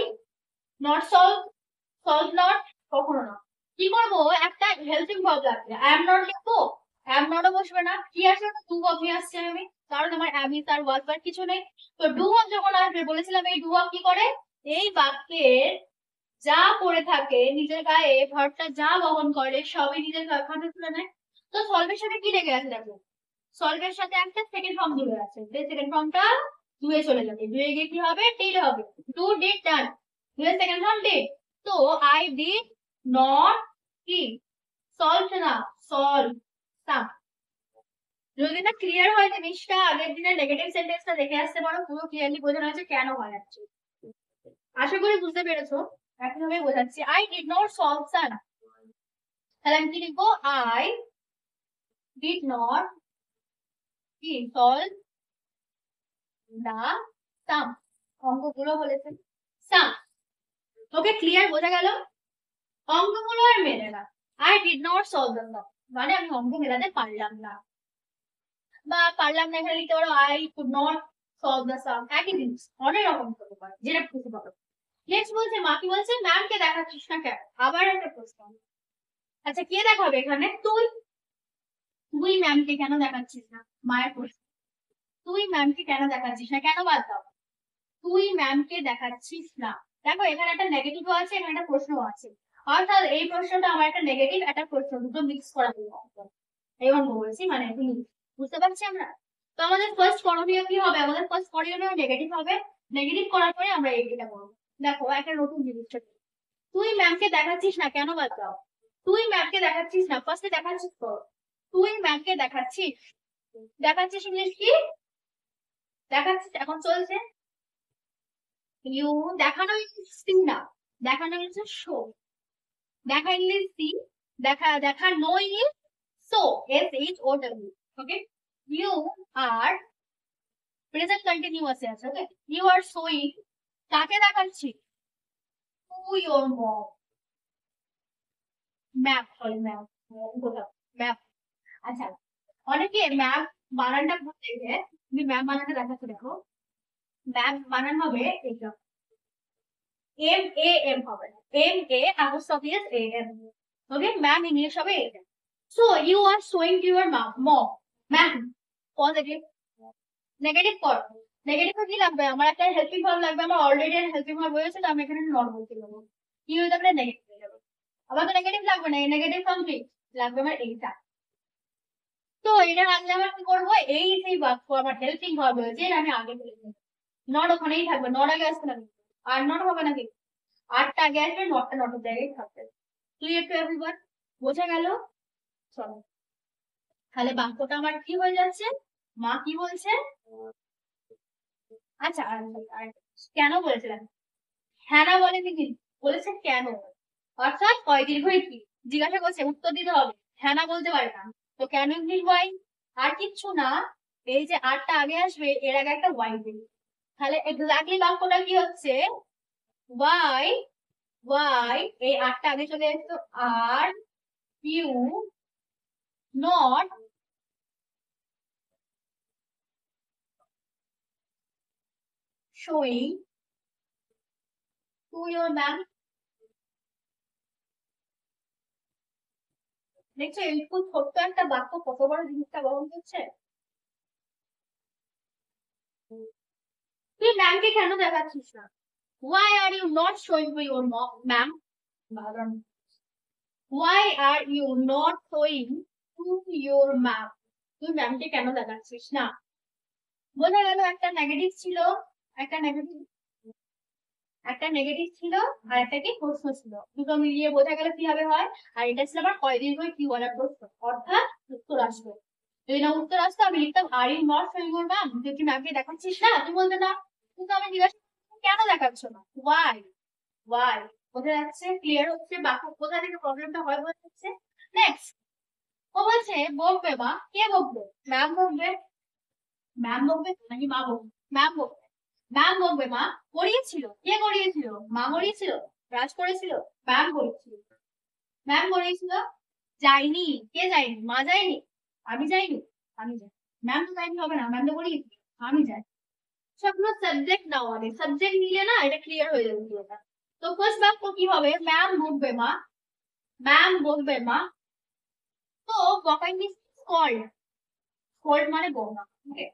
not solve, solve not, কখনো না। কি করবো? একটা হেল্পিং ভার্ব লাগবে, আই এম নট লিখবো, আই এম নটও বসবে না, কি আসবে? টু ভার্ব নিয়ে আসছি আমি, কারণ আমার অ্যাম ইজ আর ওয়াজ বার কিছু নেই। তো ডু ভার্ব যখন আসবে, বলেছিলাম এই ডু ভার্ব কি করে? এই বাক্যের যা পড়ে থাকে নিজের গায়ে, ভার্বটা যা বহন করে সবই নিজের খাতে তুলে নেয়। তো সলভের সাথে কি লেগে আছে দেখো, সলভের সাথে একটা সেকেন্ড ফর্ম জুড়ে আছে, যে সেকেন্ড ফর্মটা দুয়ে চলে যাবে, দুয়ে গিয়ে কি হবে? ডিড হবে। ডু ডিড ডান, দুয়ে সেকেন্ড ফর্ম ডিড। তো আই ডিড নট কি সলভ না, সলভ সাম। যদি না ক্লিয়ার হয় জিনিসটা, আগের দিনের নেগেটিভ সেন্টেন্সটা দেখে আসতে পারো, পুরো ক্লিয়ারলি বোঝানো হয়েছে কেন হয় অ্যাকচুয়ালি। আশা করি বুঝতে পেরেছো। একইভাবে বোঝাচ্ছি, আই ডিড নট সলভ সাম। তাহলে আমি কি লিখবো? I did not solve the sum, অঙ্কগুলো বলেছে sum। ওকে ক্লিয়ার, বোঝা গেল? অঙ্কগুলো আর মেলে না। I did not solve the sum মানে আমি অঙ্ক মেলাতে পারলাম না, বা পারলাম না এখানে লিখতে পারো I could not solve the sum, একই জিনিস, অনেক রকম করতে পারো, যেটা খুশি পারো। নেক্সট বলছে, মা কি বলছে, ম্যামকে দেখাচ্ছিস না কেন? আবার একটা প্রশ্ন। আচ্ছা, কে দেখাবে এখানে? তুই। তুই ম্যামকে কেন দেখাচ্ছিস না? মায়ের প্রশ্ন। তুই ম্যামকে কেন দেখাচ্ছিস না? কেন বাদ দাও? তুই ম্যামকে দেখাচ্ছিস না। দেখো এখানে একটা নেগেটিভও আছে, এখানে একটা প্রশ্নও আছে, অর্থাৎ এই প্রশ্নটা আমার একটা নেগেটিভ, একটা প্রশ্ন, দুটো মিক্স করা হলো। এবং বলছি মানে বুঝতে পারছি আমরা। তো আমাদের ফার্স্ট করণীয় কি হবে? আমাদের ফার্স্ট করণীয় নেগেটিভ হবে। নেগেটিভ করার পরে আমরা এইটা করবো। দেখো একটা নতুন জিনিসটা, তুই ম্যামকে দেখাচ্ছিস না কেন বাদ দাও? তুই ম্যামকে দেখাচ্ছিস না, ফার্স্টে দেখাচ্ছিস তো। তুই ম্যামকে দেখাচ্ছিস, দেখাচ্ছিস ইংলিশ কি? দেখাচ্ছিস এখন চলছে। ইউ দেখানো ইংলিশ সি না, দেখানো ইংলিশ শো। দেখা ইংলিশ সি, দেখানো English show, SHOW। Okay, you are present continuous আছে। ওকে, ইউ আর শোয়িং, কাকে দেখাচ্ছি? To your mom. Map, sorry map, map. আচ্ছা, অনেকে ম্যাপ বানানটা ভুল দেখে, তুমি ম্যাপ বানানটা দেখাচ্ছ, দেখো ম্যাপ বানান হবে এটা, MAM হবে না, MA apostrophe AM। ওকে, ম্যাম ইংলিশ হবে এটা। So you are showing to your mom, ma'am positive. Negative কর, নেগেটিভ কি লাগবে? আমার একটা হেল্পিং ভার্ব লাগবে, আমার অলরেডি হেল্পিং ভার্ব হয়েছে, তো আমি এখানে নট বলতে পারবো, কি হয়ে যাবে? নেগেটিভ হয়ে যাবে। আমার তো নেগেটিভ লাগবে না, নেগেটিভ কমপ্লিট লাগবে আমার এইটা। তো এটা লাগলে আমার কি করবো? এই সেই বাক্য আমার হেল্পিং ভার্ব হয়েছে, এটা আমি আগে বলে দেবো। নট ওখানেই থাকবে, নট আগে আসবে না, আর নট হবে নাকি? আটটা আগে আসবে, নটটা নটের জায়গায় থাকবে। Clear to everyone? বোঝা গেল? চলো, তাহলে বাক্যটা আমার কি হয়ে যাচ্ছে? মা কি বলছে? আচ্ছা, আর কেন বলেছিলাম? হ্যাঁ না বলেনি, কি বলেছে? কেন, অর্থাৎ কয় দীর্ঘই কি জিজ্ঞাসা করছে, উত্তর দিতে হবে। হ্যাঁ না বলতে পারে না, তো কেন ইংলিশ ওয়াই। আর কিচ্ছু না, এই যে আরটা আগে আসবে, এর আগে একটা ওয়াই দেবে। তাহলে এক্স্যাক্টলি বাক্যটা কি হচ্ছে? ওয়াই, ওয়াই, এই আরটা আগে চলে এসছো, are you not showing to your ma'am. দেখছো এরকম ছোট্ট একটা বাক্য কত বড় জিনিসটা বহন করছে। তুই ম্যামকে কেন দেখাচ্ছিস না? Why are you not showing to your ma'am? Why are you not showing to your ma'am? তুই ম্যামকে কেন দেখাচ্ছিস না? বোঝা গেল একটা নেগেটিভ ছিল, একটা নেগেটিভ, একটা নেগেটিভ ছিল, আর একটা কি প্রশ্ন ছিল, দুটো মিলিয়ে বোঝা গেল কিভাবে হয়। আর এটা ছিল আমার কয় দীর্ঘ কি বলার প্রশ্ন, অর্থাৎ উত্তর আসবে। যদি না উত্তর আসতো, আমি লিখতাম are you not showing your ma'am, তুই কি ম্যামকে দেখাচ্ছিস না? তুমি বলতে না, কিন্তু আমি জিজ্ঞাসা কেন দেখাচ্ছ না, ওয়াই, ওয়াই। বোঝা যাচ্ছে? ক্লিয়ার হচ্ছে বাক্য কোথা থেকে প্রবলেমটা হয় বোঝা যাচ্ছে। নেক্সট, ও বলছে বকবে মা। কে বকবে? ম্যাম বকবে। ম্যাম বকবে নাকি মা বকবে? ম্যাম বকবে। ম্যাম বকবে মা। করিয়েছিল, কে করিয়েছিল? মা করিয়েছিল, রাজ করেছিল, ম্যাম করেছিল। ম্যাম করিয়েছিল। যায়নি, কে যায়নি? মা যায়নি, আমি যাইনি, আমি যাই। ম্যাম তো যাইনি হবে না, ম্যাম তো করিয়েছিল, আমি যাই। সবগুলো সাবজেক্ট নাও, আগে সাবজেক্ট নিলে না এটা ক্লিয়ার হয়ে যাবে পুরোটা। তো ফার্স্ট বাক্য কি হবে? ম্যাম বকবে মা, ম্যাম বকবে মা। তো বকা মিস স্কল্ড, স্কল্ড মানে বকা। ওকে,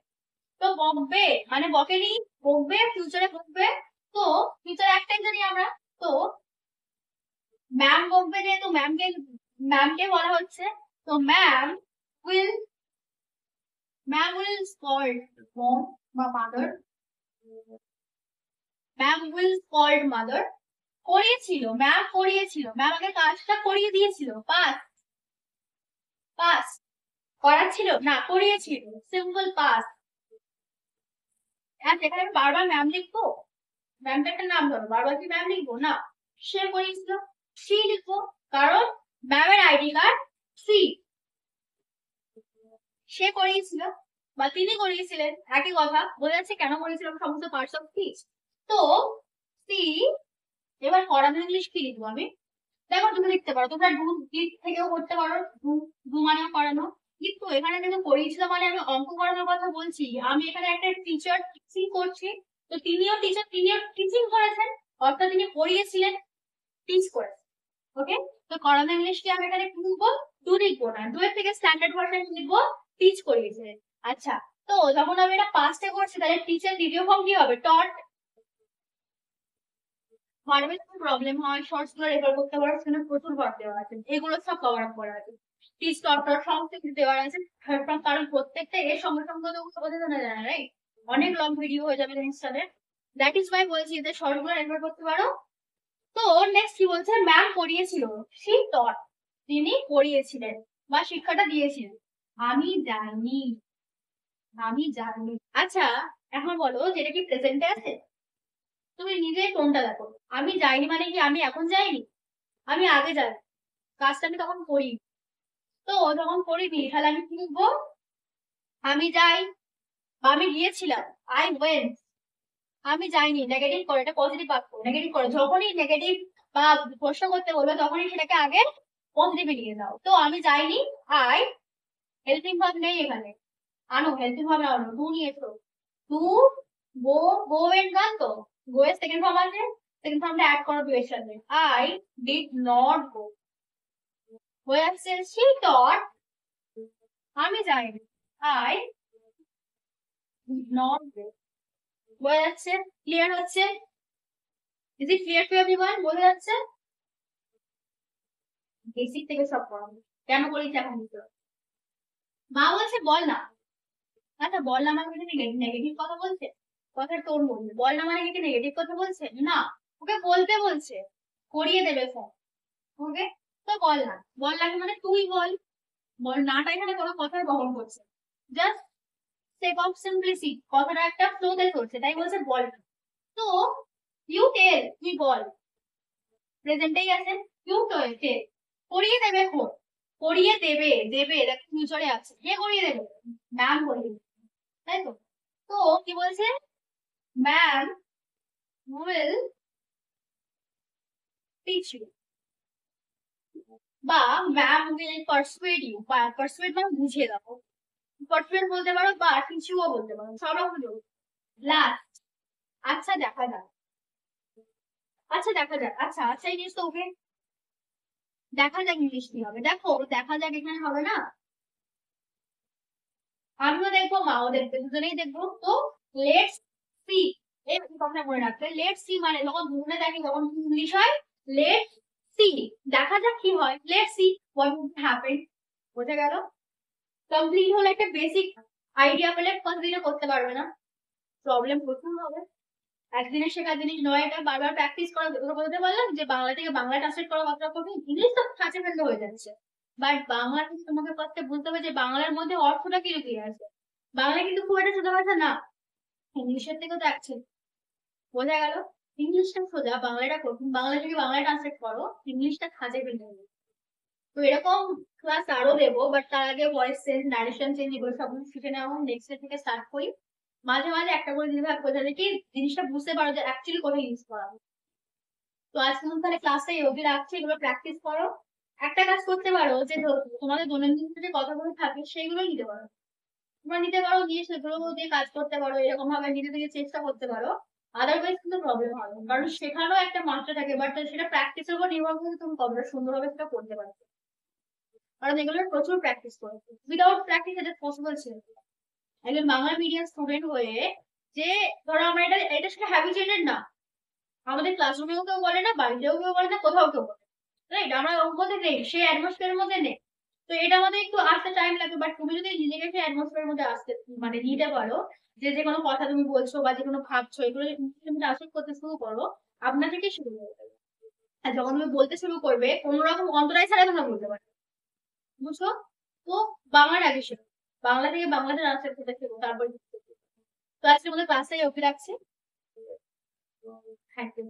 তো বকবে মানে বকেনি, বকবে ফিউচারে বকবে। তো ফিউচারে একটাই জানি আমরা। তো ম্যাম বকবে, যেহেতু ম্যামকে, ম্যামকে বলা হচ্ছে, তো will ma'am will scold mom বা mother. Ma'am will scold mother. করিয়েছিল, ম্যাম করিয়েছিল, ম্যাম আগে কাজটা করিয়ে দিয়েছিল, পাস, পাস। করাচ্ছিল না, করিয়েছিল, সিম্পল পাস। হ্যাঁ, সেখানে আমি বারবার ম্যাম লিখবো? ম্যামটা একটা নাম ধরো, বারবার কি ম্যাম লিখবো না? সে করিয়েছিল, সি লিখবো, কারণ ম্যামের আইডি কার্ড সি। সে করিয়েছিল বা তিনি করিয়েছিলেন, একই কথা। বোঝা যাচ্ছে কেন করিয়েছিলাম, সমস্ত পার্টস অফ স্পিচ। তো সি, এবার করানো ইংলিশ কি লিখবো আমি? দেখো তুমি লিখতে পারো, তোমরা ডু ডিড থেকেও করতে পারো, ডু ডু মানেও করানো। কিন্তু এখানে কিন্তু করিয়েছিল মানে আমি অঙ্ক করানোর কথা বলছি, আমি এখানে একটা টিচার টিচিং করছি। তো তিনিও টিচার, তিনিও টিচিং করেছেন, অর্থাৎ তিনি পড়িয়েছিলেন, টিচ করেছেন। ওকে, তো করানো ইংলিশকে আমি এখানে কি লিখবো? ডু লিখবো না, ডু এর থেকে স্ট্যান্ডার্ড ভার্সন লিখবো টিচ করিয়েছে। আচ্ছা, তো যখন আমি এটা পাস্টে করছি তাহলে টিচার দ্বিতীয় ফর্ম কি হবে? টট। ভার্বের যদি প্রবলেম হয় শর্টস গুলো রেফার করতে পারো, সেখানে প্রচুর ভার্ব দেওয়া আছে, এগুলো সব কভার আপ করা আছে। টিচ টট টট সমস্ত কিছু দেওয়া আছে। কারণ প্রত্যেকটা এর সঙ্গে সঙ্গে তো ওগুলো বোঝা যায় না, রাইট? অনেক লং ভিডিও হয়ে যাবে জিনিসটাতে। দ্যাট ইজ ওয়াই বলছি যে শর্ট গুলো রেফার করতে পারো। তো নেক্সট কি বলছে? ম্যাম পড়িয়েছিল, শি টট, তিনি পড়িয়েছিলেন বা শিক্ষাটা দিয়েছিলেন। আমি জানি, আমি জানি। আচ্ছা, এখন বলো যেটা কি প্রেজেন্টে আছে? তুমি নিজেই টোনটা দেখো। আমি যাইনি মানে কি আমি এখন যাইনি? আমি আগে যাই, কাজটা আমি তখন করি। তো যখন করিনি তাহলে আমি কি লিখবো? আমি যাই বা আমি গিয়েছিলাম, আই ওয়েন্ট। আমি যাইনি নেগেটিভ করে, এটা পজিটিভ বাক্য। নেগেটিভ করে যখনই নেগেটিভ বা প্রশ্ন করতে বলবে তখনই সেটাকে আগে পজিটিভে নিয়ে দাও। তো আমি যাইনি, আই, হেল্পিং ভার্ব নেই এখানে, আনো হেল্পিং ভার্ব আনো, টু নিয়েছো, টু গো, গো এন্ড গান, তো গো এর সেকেন্ড ফর্ম আছে, সেকেন্ড ফর্মটা অ্যাড করো টু এর সাথে। আই ডিড নট গো, হয়ে আসছে শি টট, আমি যাইনি, আই ডিড নট গো। বোঝা যাচ্ছে? ক্লিয়ার হচ্ছে? Is it clear to everyone? বোঝা যাচ্ছে? বেসিক থেকে সব পড়াবো, কেন বলেছি এখন বুঝতে পারছো? মা বলছে বল না। আচ্ছা, বল না মানে কি নেগেটিভ কথা বলছে? কথার টোন বলছে, বল না মানে কি নেগেটিভ কথা বলছে না, ওকে বলতে বলছে, করিয়ে দেবে ফোন। ওকে, তো বল না, বল লাগে মানে তুই বল। বল নাটা এখানে কোনো কথার বহন করছে, জাস্ট সেক অফ সিম্পলিসিটি, কথাটা একটা ফ্লোতে চলছে, তাই বলছে বল না। তো ইউ টেল, তুই বল, প্রেজেন্টেই আছে, ইউ টেল, করিয়ে দেবে ফোন। করিয়ে দেবে, দেবে দেখ ফিউচারে আছে, কে করিয়ে দেবে? ম্যাম করিয়ে দেবে, তাই তো? তো কি বলছে? ম্যাম উইল টিচ ইউ, বা ম্যাম উইল পারসুয়েড ইউ, বা পারসুয়েড মানে বুঝিয়ে দাও, পারসুয়েড বলতে পারো বা টিচ ইউও বলতে পারো, সব রকম লাস্ট। আচ্ছা দেখা যাক, আচ্ছা দেখা যাক, আচ্ছা আচ্ছা এই জিনিস তো ওকে, দেখা যাক ইংলিশ কি হবে। দেখো দেখা যাক এখানে হবে না, আমিও দেখবো মাও দেখবে, দুজনেই দেখবো। তো লেটস সি, এই কথা মনে রাখবে, লেটস সি মানে যখন দুজনে দেখি তখন ইংলিশ হয় লেটস সি, দেখা যাক কি হয়, let's see what would happen. বোঝা গেল? কমপ্লিট হলো, একটা বেসিক আইডিয়া পেলে ফার্স্ট দিনে করতে পারবে না, প্রবলেম প্রচুর হবে। একদিনে শেখা জিনিস নয়, এটা বারবার প্র্যাকটিস করা। ওরা বলতে পারলাম যে বাংলা থেকে বাংলা ট্রান্সলেট করা কতটা কঠিন, ইংলিশ তো কাছে ফেলতে হয়ে যাচ্ছে, বাট বাংলা কিন্তু তোমাকে ফার্স্টে বুঝতে হবে যে বাংলার মধ্যে অর্থটা কি লুকিয়ে আছে। বাংলা কিন্তু খুব একটা সোজা ভাষা না, ইংলিশের থেকেও তো আছে। বোঝা গেল? ইংলিশটা সোজা, বাংলাটা কঠিন, বাংলা থেকে বাংলা ট্রান্সলেট করো, ইংলিশটা খাঁজে ফেলতে হবে। তো এরকম ক্লাস আরো দেবো, বাট তার আগে ভয়েস চেঞ্জ, নারেশন চেঞ্জ এগুলো সব শিখে নেওয়া, নেক্সট ডে থেকে স্টার্ট করি। মাঝে মাঝে একটা করে দিতে থাকবো যাতে কি জিনিসটা বুঝতে পারো যে অ্যাকচুয়ালি কোথায় ইউজ করা হবে। তো আজকে তাহলে ক্লাসটা অবধি রাখছি, এগুলো প্র্যাকটিস করো। একটা কাজ করতে পারো যে তোমাদের দৈনন্দিন যে কথাগুলো থাকে সেগুলো নিতে পারো, তোমরা নিতে পারো, নিয়ে সেগুলো দিয়ে কাজ করতে পারো, এরকম ভাবে নিজে থেকে চেষ্টা করতে পারো। আদারওয়াইজ কিন্তু প্রবলেম হবে, কারণ শেখারও একটা মাত্রা থাকে, বাট সেটা প্র্যাকটিসের উপর নির্ভর করে তুমি কতটা সুন্দরভাবে সেটা করতে পারো, কারণ এগুলোর প্রচুর প্র্যাকটিস করো। উইদাউট প্র্যাকটিস এটা পসিবল ছিল না। একজন বাংলা মিডিয়াম স্টুডেন্ট হয়ে যে, ধরো আমরা এটা এটা সেটা হ্যাবিচুয়েটেড না, আমাদের ক্লাসরুমেও কেউ বলে না, বাড়িতেও কেউ বলে না, কোথাও কেউ বলে, রাইট? আমরা ওর মধ্যে নেই, সেই অ্যাটমসফিয়ারের মধ্যে নেই। তো এটা আমাদের একটু আসতে টাইম লাগবে, বাট তুমি যদি নিজেকে সেই অ্যাটমসফিয়ারের মধ্যে আসতে মানে নিতে পারো, যে যে কোনো কথা তুমি বলছো বা যে কোনো ভাবছো, এগুলো তুমি ট্রান্সলেট করতে শুরু করো, আপনা থেকে শুরু করবে। আর যখন তুমি বলতে শুরু করবে কোনো রকম অন্তরায় ছাড়া তোমরা বলতে পারবে, বুঝছো? তো বাংলার আগে শেখো, বাংলা থেকে বাংলাতে ট্রান্সলেট করতে শেখো, তারপর। তো আজকের মধ্যে ক্লাসটাই ওকে রাখছি। Thank you.